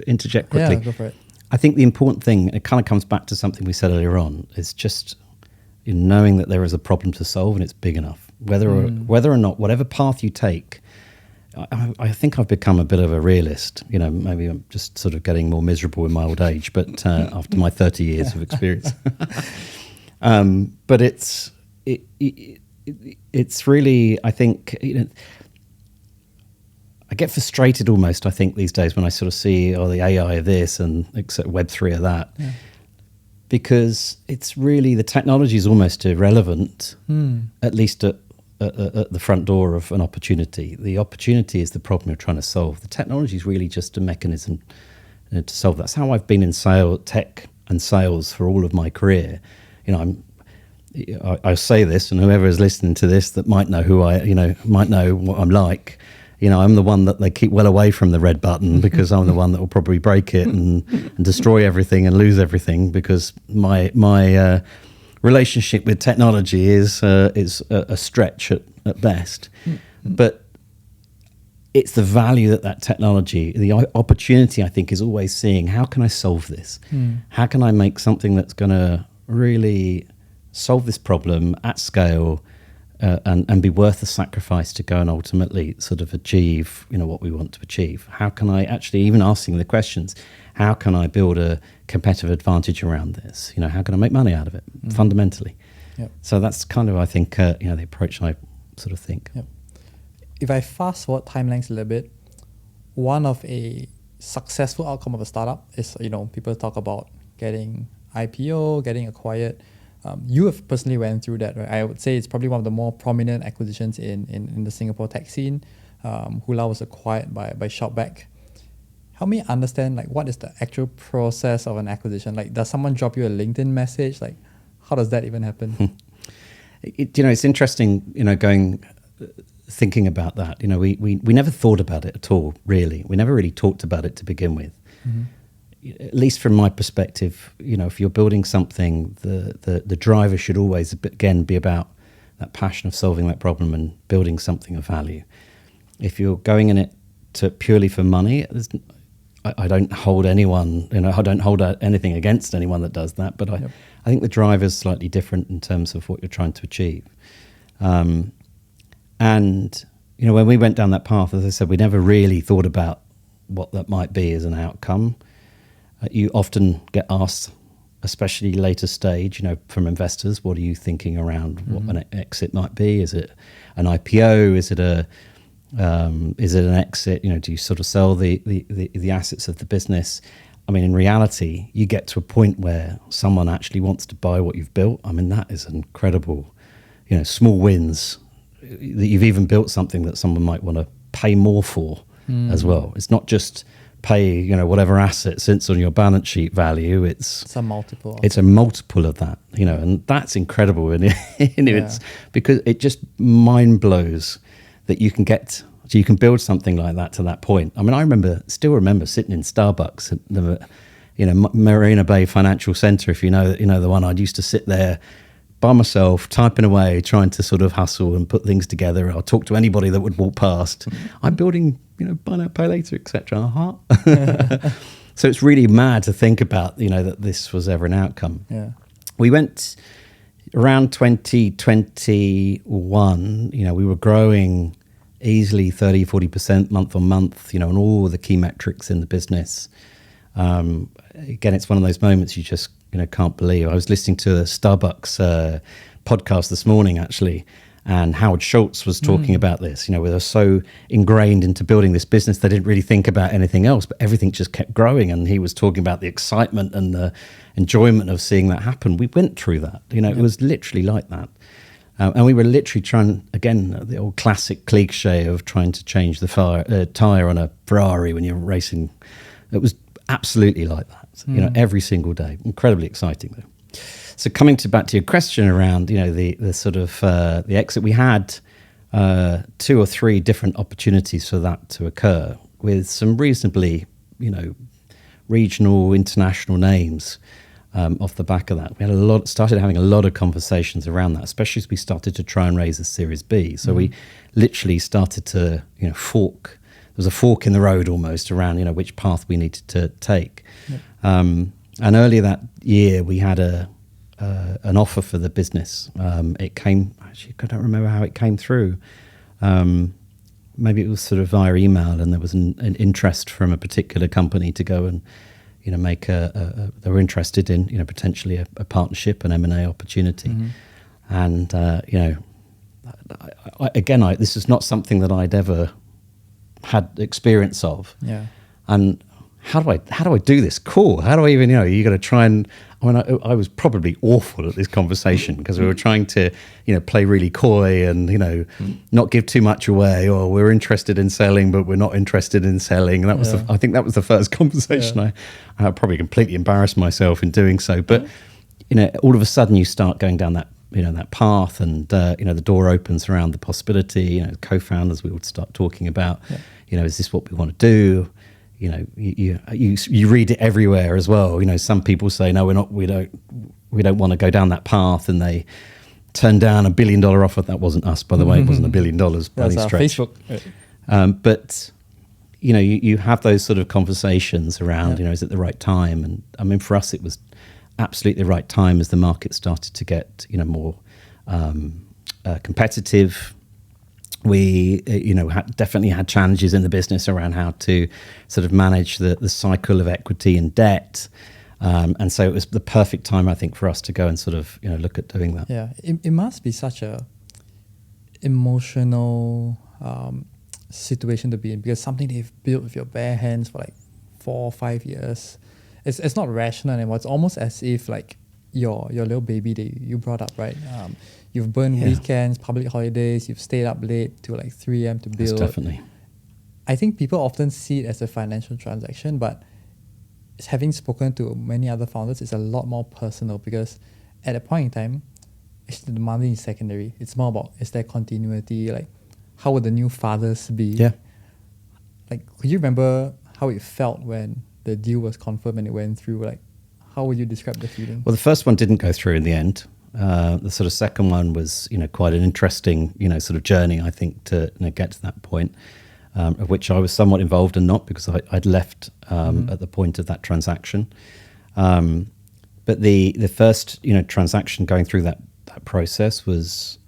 interject quickly. Yeah, go for it. I think the important thing, it kind of comes back to something we said earlier on, is just knowing that there is a problem to solve and it's big enough. Whether or not, whatever path you take, I think I've become a bit of a realist. Maybe I'm just sort of getting more miserable in my old age, but after my 30 years of experience. But it's really, I think, I get frustrated almost, I think, these days when I sort of see, the AI of this and Web3 of that. Yeah. because it's really, the technology is almost irrelevant, at least at the front door of an opportunity. The opportunity is the problem you're trying to solve. The technology is really just a mechanism to solve. That's how I've been in tech and sales for all of my career. I say this, and whoever is listening to this that might know might know what I'm like. I'm the one that they keep well away from the red button because I'm the one that will probably break it and destroy everything and lose everything, because my relationship with technology is a stretch at best. But it's the value that technology, the opportunity, I think, is always seeing, how can I solve this? How can I make something that's going to really solve this problem at scale, and be worth the sacrifice to go and ultimately sort of achieve, what we want to achieve? How can I actually, even asking the questions, how can I build a competitive advantage around this? How can I make money out of it, fundamentally? Yep. So that's kind of, I think, the approach I sort of think. Yep. If I fast forward timelines a little bit, one of a successful outcome of a startup is, people talk about getting IPO, getting acquired. You have personally went through that, right? I would say it's probably one of the more prominent acquisitions in the Singapore tech scene. Hoolah was acquired by ShopBack. Help me understand, what is the actual process of an acquisition? Does someone drop you a LinkedIn message? How does that even happen? It's interesting, thinking about that. We never thought about it at all, really. We never really talked about it to begin with. At least from my perspective, if you're building something, the driver should always, again, be about that passion of solving that problem and building something of value. If you're going in it purely for money, I don't hold anyone, I don't hold anything against anyone that does that, but I think the driver is slightly different in terms of what you're trying to achieve. And, when we went down that path, as I said, we never really thought about what that might be as an outcome. You often get asked, especially later stage, from investors, what are you thinking around what an exit might be? Is it an IPO? Is it an exit? Do you sort of sell the assets of the business? I mean, in reality, you get to a point where someone actually wants to buy what you've built. I mean, that is incredible. Small wins. That you've even built something that someone might want to pay more for as well. It's not just pay, whatever asset sits on your balance sheet value. It's a multiple. It's a multiple of that, and that's incredible. And it's because it just mind blows that you can build something like that to that point. I mean, I still remember sitting in Starbucks at the, Marina Bay Financial Centre. If you know the one, I'd used to sit there by myself, typing away, trying to sort of hustle and put things together. I'll talk to anybody that would walk past. I'm building, buy now, pay later, etc. So it's really mad to think about, that this was ever an outcome. Yeah. We went around 2021, we were growing easily 30, 40% month on month, on all the key metrics in the business. Again, it's one of those moments you just, can't believe. I was listening to a Starbucks podcast this morning, actually, and Howard Schultz was talking about this. They were so ingrained into building this business, they didn't really think about anything else, but everything just kept growing. And he was talking about the excitement and the enjoyment of seeing that happen. We went through that. It was literally like that. And we were literally trying, again, the old classic cliche of trying to change the tire on a Ferrari when you're racing. It was absolutely like that, every single day. Incredibly exciting, though. So coming back to your question around, the sort of the exit, we had 2 or 3 different opportunities for that to occur with some reasonably, regional, international names. Off the back of that, we had started having a lot of conversations around that, especially as we started to try and raise a Series B. So we literally started to, fork. There was a fork in the road almost around, which path we needed to take. Yep. And earlier that year, we had an offer for the business. It came. Actually, I don't remember how it came through. Maybe it was sort of via email, and there was an interest from a particular company to go and. Make they were interested in, potentially a partnership, an M&A opportunity. And, this is not something that I'd ever had experience of. Yeah. And how do I do this? Cool. How do I even, you got to try and, I was probably awful at this conversation because we were trying to, play really coy and, not give too much away, or we're interested in selling, but we're not interested in selling. And that was, I think that was the first conversation. I probably completely embarrassed myself in doing so. But, all of a sudden you start going down that, that path, and, the door opens around the possibility, co-founders, we would start talking about, is this what we want to do? You read it everywhere as well. Some people say, no, we don't want to go down that path, and they turn down $1 billion offer. That wasn't us, by the way. It wasn't $1 billion by any stretch. Facebook. But you have those sort of conversations around, is it the right time? And I mean, for us, it was absolutely the right time as the market started to get, more competitive. We, definitely had challenges in the business around how to sort of manage the cycle of equity and debt. And so it was the perfect time, I think, for us to go and sort of, look at doing that. Yeah, it must be such a emotional situation to be in, because something they've built with your bare hands for like 4 or 5 years, it's not rational anymore. It's almost as if like your little baby that you brought up, right? You've burned weekends, public holidays, you've stayed up late till like 3 a.m. to build. Yes, definitely. I think people often see it as a financial transaction, but having spoken to many other founders, it's a lot more personal, because at a point in time, actually the money is secondary. It's more about, is there continuity? Like, how would the new fathers be? Yeah. Like, could you remember how it felt when the deal was confirmed and it went through? Like, how would you describe the feeling? Well, the first one didn't go through in the end. The sort of second one was, quite an interesting, sort of journey, I think, to get to that point, of which I was somewhat involved and not, because I'd left at the point of that transaction. But the first, transaction going through that process was,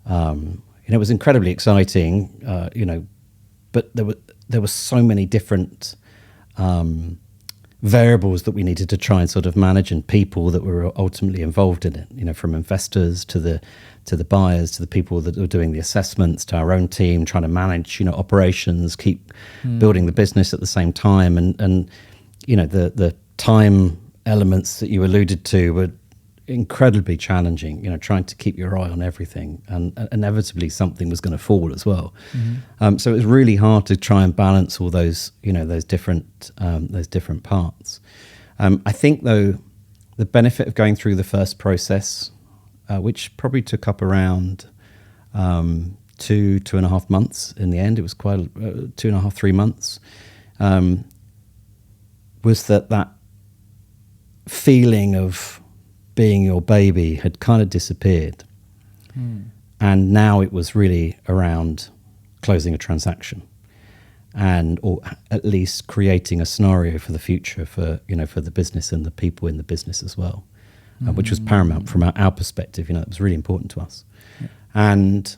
it was incredibly exciting, but there were so many different variables that we needed to try and sort of manage, and people that were ultimately involved in it, from investors to the buyers, to the people that were doing the assessments, to our own team, trying to manage, operations, keep building the business at the same time. And the time elements that you alluded to were incredibly challenging, trying to keep your eye on everything, and inevitably something was going to fall as well. So it was really hard to try and balance all those, those different parts. I think, though, the benefit of going through the first process, which probably took up around 2.5 months in the end, it was quite 2.5, 3 months, was that feeling of being your baby had kind of disappeared. And now it was really around closing a transaction, or at least creating a scenario for the future for the business and the people in the business as well, which was paramount from our perspective. It was really important to us. And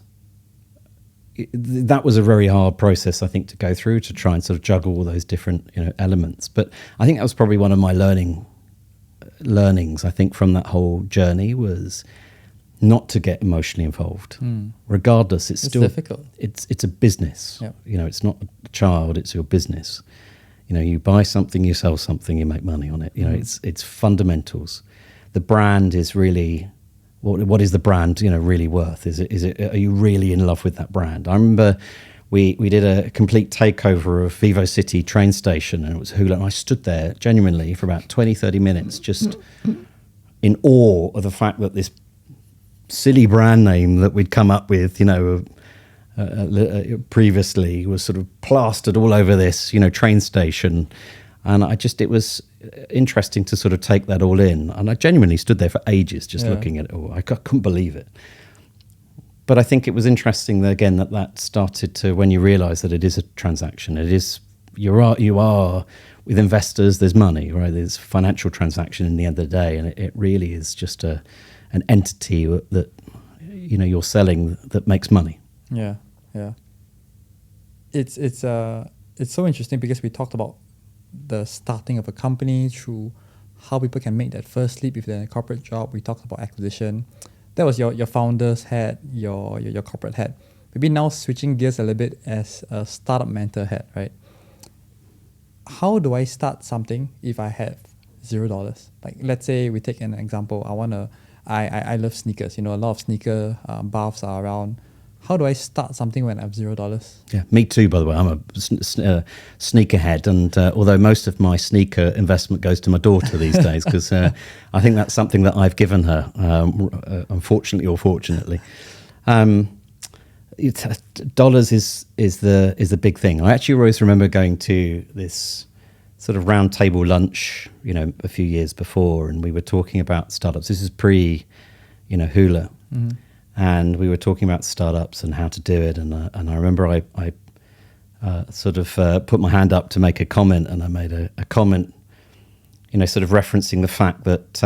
that was a very hard process, I think, to go through, to try and sort of juggle all those different elements. But I think that was probably one of my learnings, I think, from that whole journey, was not to get emotionally involved. Regardless, it's still difficult. It's a business. It's not a child, it's your business. You buy something, you sell something, you make money on it. It's fundamentals. The brand is really, what is the brand really worth? Is it are you really in love with that brand? I remember we did a complete takeover of Vivo City train station, and it was Hoolah, and I stood there genuinely for about 20-30 minutes just in awe of the fact that this silly brand name that we'd come up with previously was sort of plastered all over this train station. And it was interesting to sort of take that all in, and I genuinely stood there for ages just looking at it all. I couldn't believe it. But I think it was interesting that, again, that started to, when you realise that it is a transaction, you are with investors, there's money, right? There's financial transaction in the end of the day, and it really is just an entity that you're selling that makes money. Yeah. It's so interesting, because we talked about the starting of a company through how people can make that first leap if they're in a corporate job. We talked about acquisition. That was your founder's hat, your corporate hat. Maybe now switching gears a little bit as a startup mentor hat, right? how do I start something if I have $0? Like, let's say we take an example. I love sneakers. A lot of sneaker buffs are around. How do I start something when I have $0? Yeah, me too, by the way. I'm a sneakerhead, and although most of my sneaker investment goes to my daughter these days, because I think that's something that I've given her, unfortunately or fortunately. Dollars is the big thing. I actually always remember going to this sort of round table lunch, a few years before, and we were talking about startups. This is pre, Hoolah. Mm-hmm. And we were talking about startups and how to do it. And I remember I sort of put my hand up to make a comment, and I made a comment, sort of referencing the fact that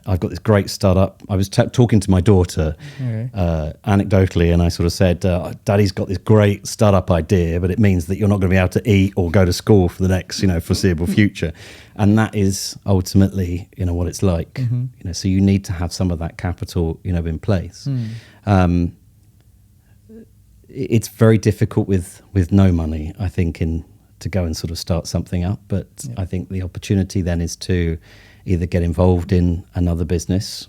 I've got this great startup. I was talking to my daughter anecdotally, and I sort of said, Daddy's got this great startup idea, but it means that you're not going to be able to eat or go to school for the next, foreseeable future. And that is ultimately, what it's like. Mm-hmm. So you need to have some of that capital, in place. It's very difficult with no money, I think, to go and sort of start something up. But I think the opportunity then is to either get involved in another business,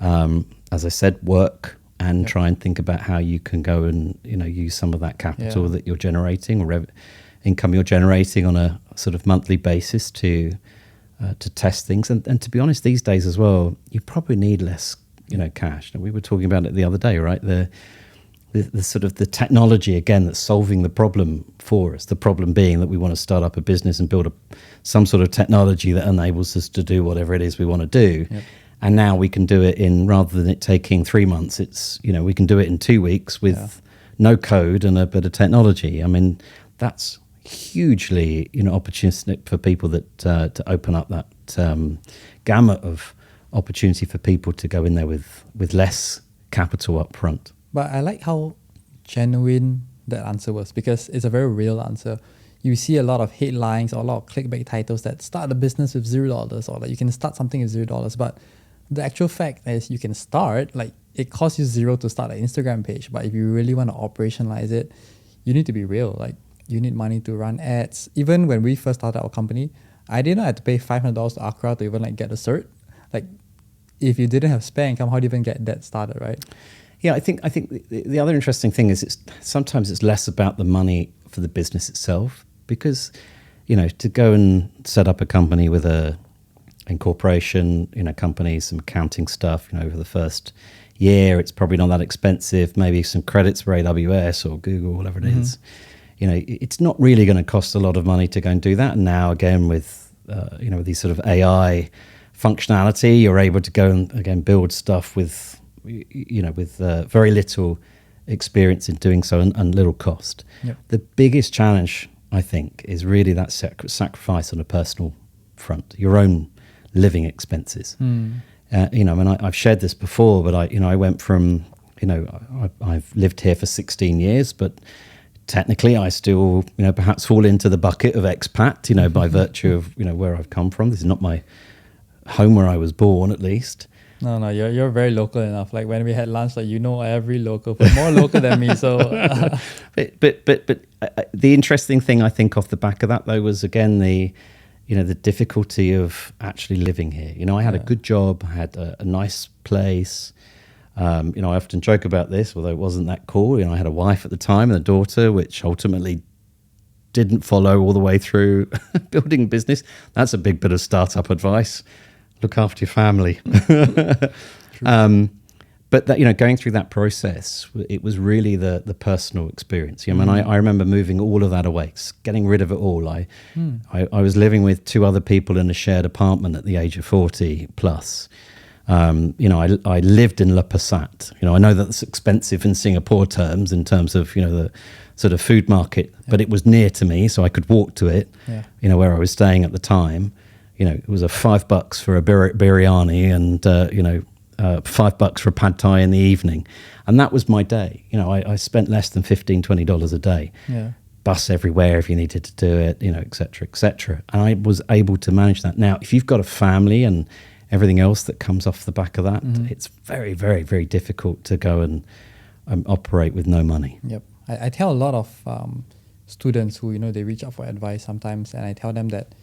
as I said, work, and try and think about how you can go and, use some of that capital that you're generating or income you're generating on a sort of monthly basis to test things. And to be honest, these days as well, you probably need less, cash. And we were talking about it the other day, right? The sort of the technology, again, that's solving the problem for us. The problem being that we want to start up a business and build some sort of technology that enables us to do whatever it is we want to do. Yep. And now we can do it rather than it taking 3 months, it's, we can do it in 2 weeks with no code and a bit of technology. I mean, that's hugely, opportunistic for people that to open up that gamut of opportunity for people to go in there with less capital up front. But I like how genuine that answer was, because it's a very real answer. You see a lot of headlines or a lot of clickbait titles that start a business with $0, or like you can start something with $0. But the actual fact is you can start, like it costs you $0 to start an Instagram page. But if you really want to operationalize it, you need to be real. Like you need money to run ads. Even when we first started our company, I didn't have to pay $500 to Accra to even like get a cert. Like if you didn't have spare income, how do you even get that started, right? Yeah, I think the other interesting thing is sometimes it's less about the money for the business itself, because, to go and set up a company with a incorporation, company, some accounting stuff, over the first year, it's probably not that expensive. Maybe some credits for AWS or Google, whatever it is. It's not really going to cost a lot of money to go and do that. And now again with with these sort of AI functionality, you're able to go and again build stuff with very little experience in doing so and little cost. Yep. The biggest challenge, I think, is really that sacrifice on a personal front, your own living expenses. I've shared this before, but I went from, I've lived here for 16 years, but technically I still, perhaps fall into the bucket of expat, by virtue of, where I've come from. This is not my home where I was born, at least. No, you're very local enough. Like when we had lunch, like every local, but more local than me. So, but the interesting thing I think off the back of that though was again the difficulty of actually living here. I had a good job, I had a nice place. I often joke about this, although it wasn't that cool. I had a wife at the time and a daughter, which ultimately didn't follow all the way through building a business. That's a big bit of startup advice. Look after your family. But that, going through that process, it was really the personal experience. I remember moving all of that away, getting rid of it all. I was living with 2 other people in a shared apartment at the age of 40 plus. I lived in La Passat. I know that's expensive in Singapore terms, in terms of, the sort of food market, but it was near to me, so I could walk to it, where I was staying at the time. It was a $5 for a biryani and, $5 for a pad thai in the evening. And that was my day. I spent less than $15, $20 a day. Yeah. Bus everywhere if you needed to do it, et cetera, et cetera. And I was able to manage that. Now, if you've got a family and everything else that comes off the back of that, it's very, very, very difficult to go and operate with no money. Yep. I tell a lot of students who, they reach out for advice sometimes, and I tell them that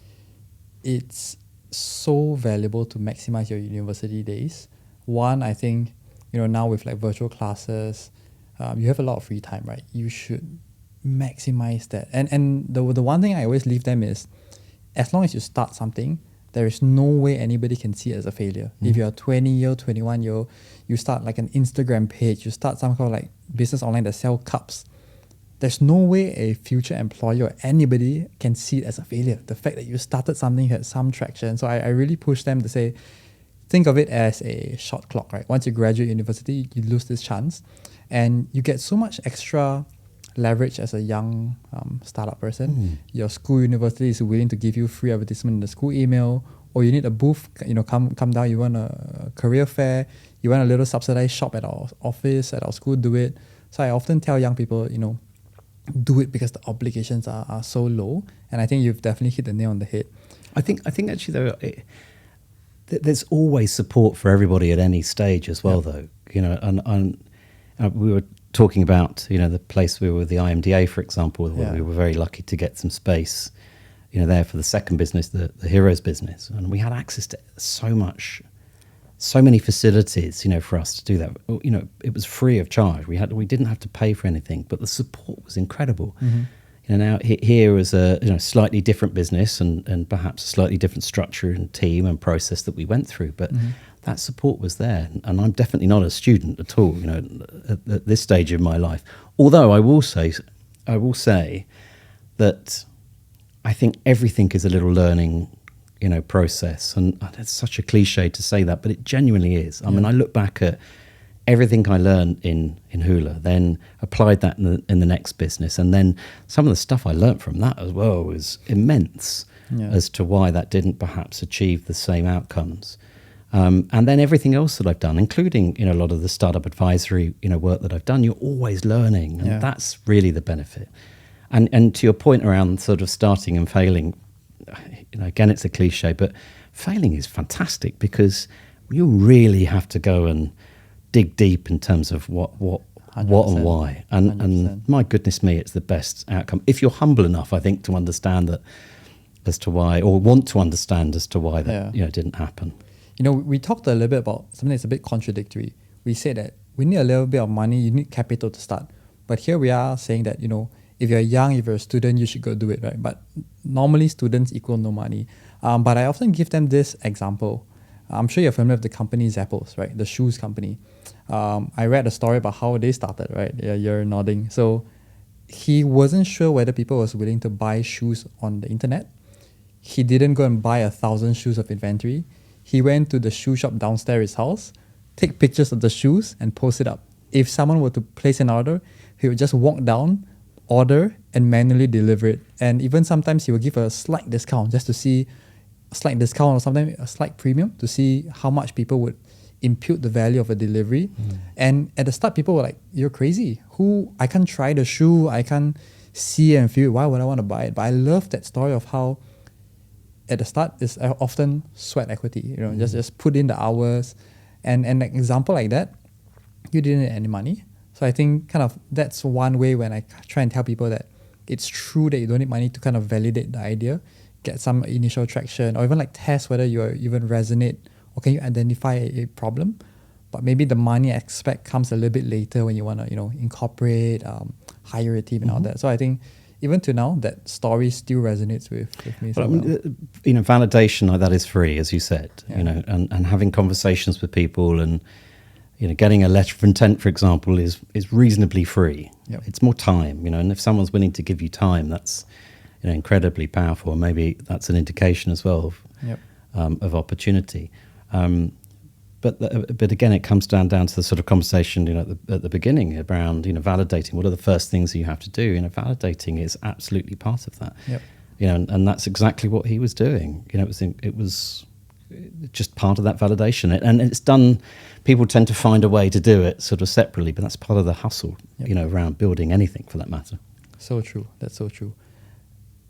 it's so valuable to maximize your university days. One, I think, now with like virtual classes, you have a lot of free time, right? You should maximize that. And the one thing I always leave them is, as long as you start something, there is no way anybody can see it as a failure. If you're 20-year, 21-year, you start like an Instagram page, you start some kind of like business online that sell cups, there's no way a future employer or anybody can see it as a failure. The fact that you started something, you had some traction. So I really push them to say, think of it as a shot clock, right? Once you graduate university, you lose this chance. And you get so much extra leverage as a young startup person. Your school university is willing to give you free advertisement in the school email, or you need a booth, come down, you want a career fair, you want a little subsidized shop at our office, at our school, do it. So I often tell young people, do it because the obligations are so low. And I think you've definitely hit the nail on the head. I think actually though, there's always support for everybody at any stage as well, though. And we were talking about the place we were with the IMDA, for example, where we were very lucky to get some space there for the second business, the Heroes business, and we had access to so many facilities for us to do that. It was free of charge. We didn't have to pay for anything, but the support was incredible. Now here was a slightly different business and perhaps a slightly different structure and team and process that we went through, but that support was there. And I'm definitely not a student at all, at this stage of my life. Although I will say that I think everything is a little learning process, and it's such a cliche to say that, but it genuinely is. I mean, I look back at everything I learned in Hoolah, then applied that in the next business, and then some of the stuff I learned from that as well was immense as to why that didn't perhaps achieve the same outcomes. And then everything else that I've done, including a lot of the startup advisory work that I've done, you're always learning, and that's really the benefit. And to your point around sort of starting and failing, again, it's a cliche, but failing is fantastic because you really have to go and dig deep in terms of what and why. And my goodness me, it's the best outcome. If you're humble enough, I think, to understand that as to why, or want to understand as to why that didn't happen. We talked a little bit about something that's a bit contradictory. We said that we need a little bit of money, you need capital to start. But here we are saying that, if you're young, if you're a student, you should go do it, right? But normally students equal no money. But I often give them this example. I'm sure you're familiar with the company Zappos, right? The shoes company. I read a story about how they started, right? Yeah, you're nodding. So he wasn't sure whether people was willing to buy shoes on the internet. He didn't go and buy 1,000 shoes of inventory. He went to the shoe shop downstairs his house, take pictures of the shoes and post it up. If someone were to place an order, he would just walk down, order, and manually deliver it. And even sometimes he would give a slight discount just to see a slight discount, or sometimes a slight premium to see how much people would impute the value of a delivery. And at the start, people were like, you're crazy. I can't try the shoe. I can't see and feel it. Why would I want to buy it? But I love that story of how at the start it's often sweat equity. Just put in the hours. And an example like that, you didn't need any money. So I think kind of that's one way when I try and tell people that it's true that you don't need money to kind of validate the idea, get some initial traction, or even like test whether you even resonate or can you identify a problem. But maybe the money aspect comes a little bit later when you want to incorporate, hire a team and all that. So I think even to now, that story still resonates with me. Well, validation like that is free, as you said. And having conversations with people and getting a letter of intent, for example, is reasonably free. It's more time, and if someone's willing to give you time, that's incredibly powerful. And maybe that's an indication as well of opportunity. But again, it comes down to the sort of conversation at the beginning around validating. What are the first things that you have to do? Validating is absolutely part of that. And that's exactly what he was doing. It was just part of that validation, and it's done. People tend to find a way to do it sort of separately, but that's part of the hustle. Around building anything for that matter. So true. That's so true.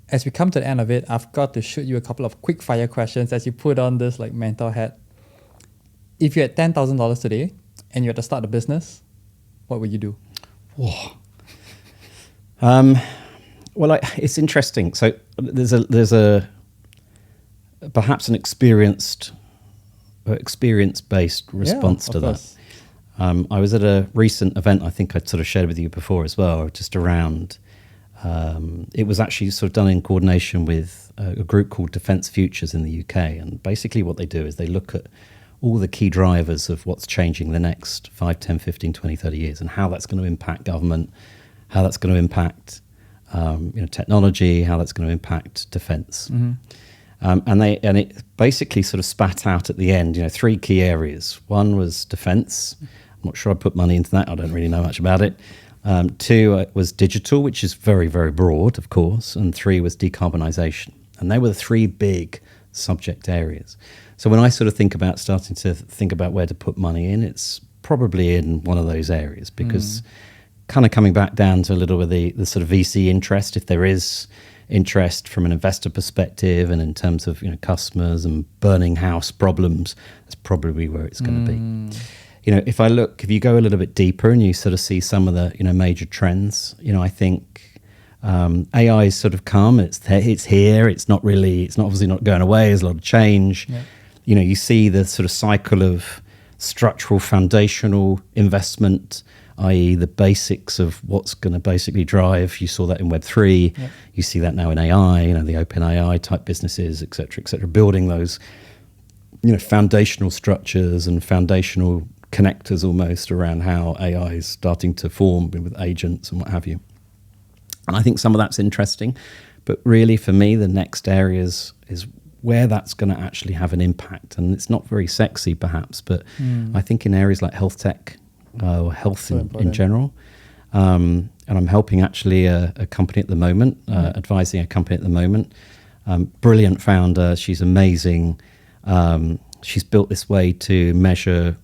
As we come to the end of it, I've got to shoot you a couple of quick fire questions as you put on this like mental hat. If you had $10,000 today and you had to start a business, what would you do? Whoa. Well, it's interesting. So there's a perhaps an experience-based response to that. I was at a recent event, I think I'd sort of shared with you before as well, just around, it was actually sort of done in coordination with a group called Defence Futures in the UK. And basically what they do is they look at all the key drivers of what's changing the next 5, 10, 15, 20, 30 years and how that's going to impact government, how that's going to impact technology, how that's going to impact defence. Mm-hmm. And it basically sort of spat out at the end, 3 key areas. One was defence. I'm not sure I put money into that. I don't really know much about it. 2 was digital, which is very, very broad, of course. And 3 was decarbonisation. And they were the 3 big subject areas. So when I sort of starting to think about where to put money in, it's probably in one of those areas, because kind of coming back down to a little bit the sort of VC interest, if there is interest from an investor perspective and in terms of customers and burning house problems, that's probably where it's going to be. If you go a little bit deeper and you sort of see some of the major trends, I think AI is sort of come. It's here. It's obviously not going away. There's a lot of change. Yeah. You see the sort of cycle of structural foundational investment, i.e. the basics of what's going to basically drive. You saw that in Web3. Yeah. You see that now in AI, the open AI type businesses, et cetera, building those, foundational structures and foundational connectors almost around how AI is starting to form with agents and what have you. And I think some of that's interesting. But really, for me, the next areas is where that's going to actually have an impact. And it's not very sexy, perhaps, but I think in areas like health tech, or health in general. And I'm helping actually a company at the moment, advising a company at the moment. Brilliant founder. She's amazing. She's built this way to measure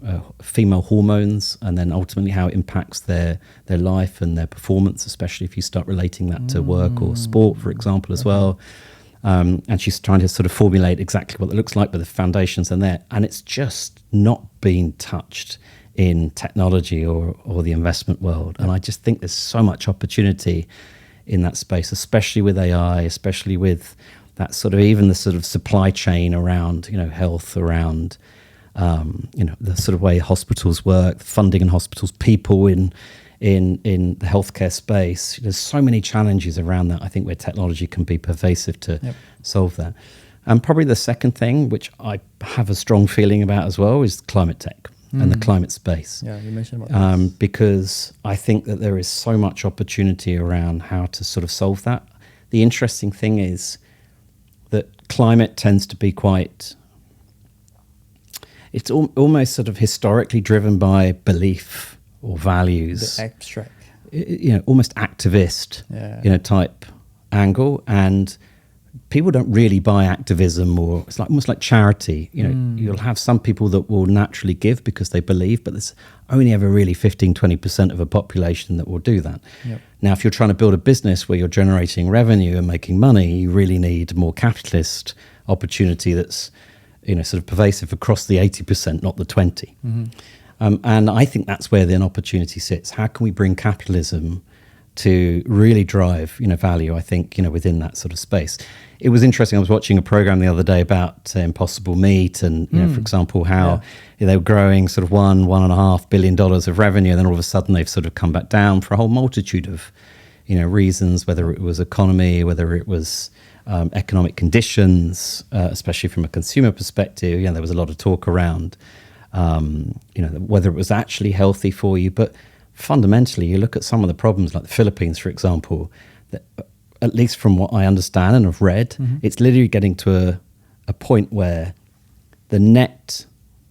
female hormones and then ultimately how it impacts their life and their performance, especially if you start relating that to work or sport, for example, as well. And she's trying to sort of formulate exactly what it looks like, but the foundations are there. And it's just not being touched in technology or the investment world. And I just think there's so much opportunity in that space, especially with AI, especially with that sort of even the sort of supply chain around, health, around, the sort of way hospitals work, funding in hospitals, people in the healthcare space. There's so many challenges around that, I think, where technology can be pervasive to solve that. And probably the second thing, which I have a strong feeling about as well, is climate tech. And the climate space. Yeah, you mentioned about this. Because I think that there is so much opportunity around how to sort of solve that. The interesting thing is that climate tends to be it's almost sort of historically driven by belief or values. The abstract. Almost activist, type angle. And people don't really buy activism, or it's almost like charity. You'll have some people that will naturally give because they believe, but there's only ever really 15-20% of a population that will do that. Yep. Now, if you're trying to build a business where you're generating revenue and making money, you really need more capitalist opportunity that's sort of pervasive across the 80%, not the 20. And I think that's where the opportunity sits. How can we bring capitalism to really drive, value, I think, within that sort of space. It was interesting. I was watching a program the other day about Impossible Meat and, for example, how they were growing sort of $1.5 billion of revenue. And then all of a sudden they've sort of come back down for a whole multitude of, reasons, whether it was economy, whether it was economic conditions, especially from a consumer perspective. There was a lot of talk around, whether it was actually healthy for you. But fundamentally, you look at some of the problems like the Philippines, for example, that, at least from what I understand and have read, it's literally getting to a point where the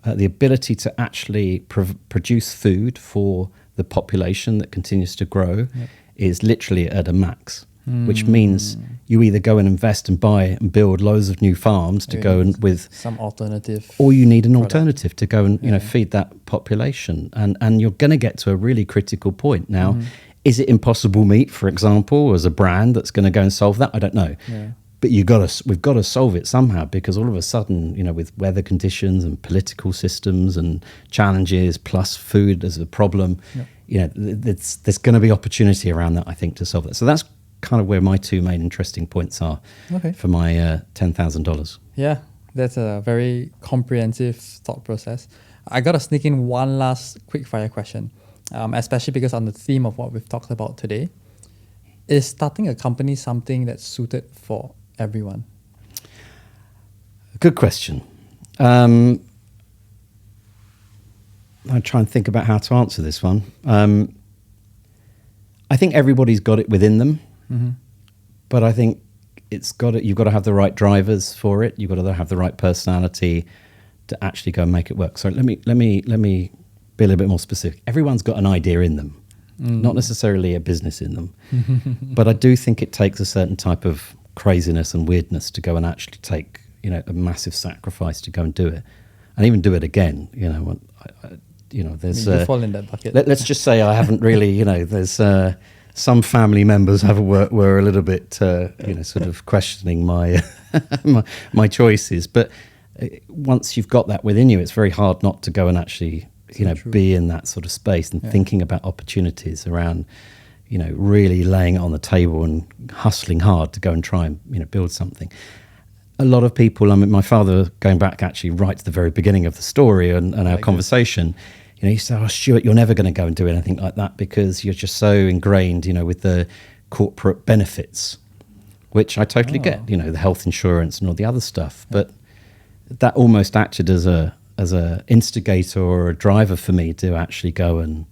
the ability to actually produce food for the population that continues to grow is literally at a max, which means you either go and invest and buy and build loads of new farms to go and with some alternative, or you need an alternative to go and feed that population, and you're going to get to a really critical point. Now, is it Impossible Meat, for example, as a brand that's going to go and solve that? I don't know. But we've got to solve it somehow, because all of a sudden, with weather conditions and political systems and challenges, plus food as a problem, there's going to be opportunity around that, I think, to solve that. So that's kind of where my two main interesting points are for my $10,000. Yeah, that's a very comprehensive thought process. I got to sneak in one last quick fire question, especially because on the theme of what we've talked about today. Is starting a company something that's suited for everyone? Good question. I'll try and think about how to answer this one. I think everybody's got it within them, but I think you've got to have the right drivers for it. You've got to have the right personality to actually go and make it work. So let me be a little bit more specific. Everyone's got an idea in them, not necessarily a business in them, but I do think it takes a certain type of craziness and weirdness to go and actually take, a massive sacrifice to go and do it, and even do it again. There's you fall in that bucket. Let's just say I haven't really, there's some family members were a little bit, sort of questioning my my choices. But once you've got that within you, it's very hard not to go and actually, be in that sort of space and thinking about opportunities around, really laying it on the table and hustling hard to go and try and, build something. A lot of people, my father, going back actually right to the very beginning of the story and our conversation, he said, "Oh, Stuart, you're never going to go and do anything like that because you're just so ingrained, with the corporate benefits," which I totally get, the health insurance and all the other stuff. But that almost acted as a instigator or a driver for me to actually go and,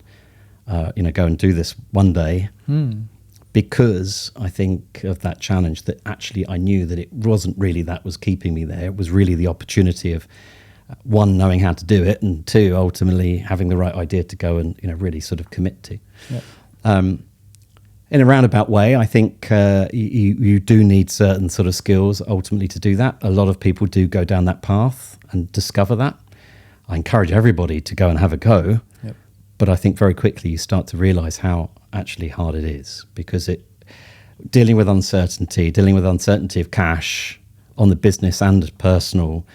go and do this one day. Because I think of that challenge that actually I knew that it wasn't really that was keeping me there. It was really the opportunity of, one, knowing how to do it, and two, ultimately having the right idea to go and, really sort of commit to. In a roundabout way, I think you do need certain sort of skills ultimately to do that. A lot of people do go down that path and discover that. I encourage everybody to go and have a go. But I think very quickly you start to realize how actually hard it is, because dealing with uncertainty of cash on the business and personal,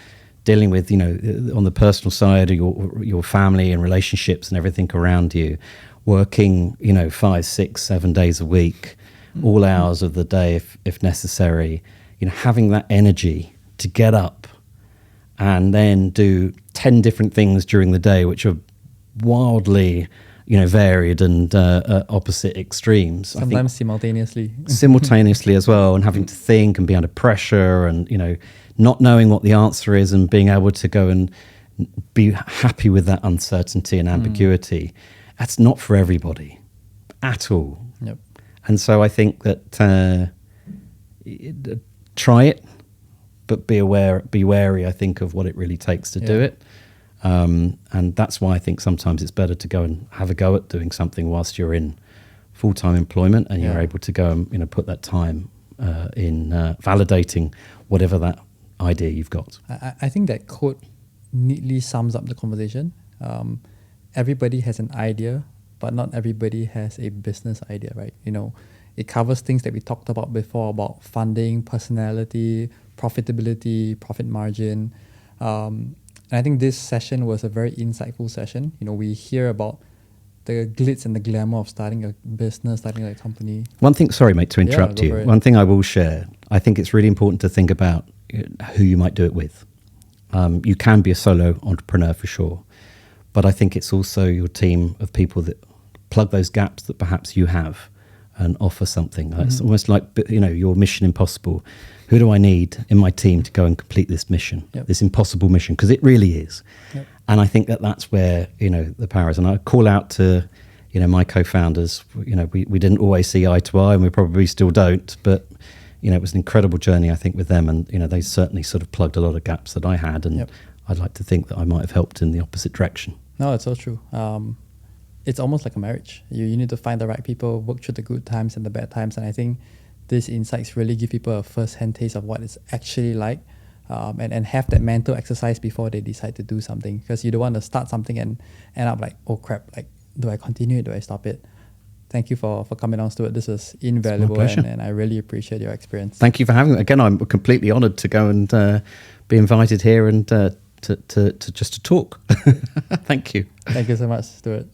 dealing with, on the personal side, your family and relationships and everything around you, working, 5, 6, 7 days a week, all hours of the day if necessary, having that energy to get up and then do 10 different things during the day, which are wildly, varied and opposite extremes. Sometimes simultaneously as well, and having to think and be under pressure and, not knowing what the answer is and being able to go and be happy with that uncertainty and ambiguity. That's not for everybody at all. And so I think that try it, but be wary, I think, of what it really takes to do it. And that's why I think sometimes it's better to go and have a go at doing something whilst you're in full-time employment and you're able to go and put that time in validating whatever that idea you've got. I think that quote neatly sums up the conversation. Everybody has an idea, but not everybody has a business idea, right? It covers things that we talked about before, about funding, personality, profitability, profit margin. And I think this session was a very insightful session. We hear about the glitz and the glamour of starting a business, starting a company. One thing, sorry, mate, to interrupt you. One thing I will share, I think it's really important to think about who you might do it with. You can be a solo entrepreneur for sure, but I think it's also your team of people that plug those gaps that perhaps you have and offer something. It's almost like, your Mission Impossible. Who do I need in my team to go and complete this mission, this impossible mission? Because it really is. And I think that's where, the power is. And I call out to, my co-founders, we didn't always see eye to eye, and we probably still don't, but, it was an incredible journey, I think, with them. And, they certainly sort of plugged a lot of gaps that I had. And I'd like to think that I might have helped in the opposite direction. No, it's so true. It's almost like a marriage. You need to find the right people, work through the good times and the bad times. And I think these insights really give people a first-hand taste of what it's actually like, and have that mental exercise before they decide to do something. Because you don't want to start something and end up like, oh crap, like, do I continue it? Do I stop it? Thank you for coming on, Stuart. This was invaluable, and I really appreciate your experience. Thank you for having me. Again, I'm completely honoured to go and be invited here and to talk. Thank you. Thank you so much, Stuart.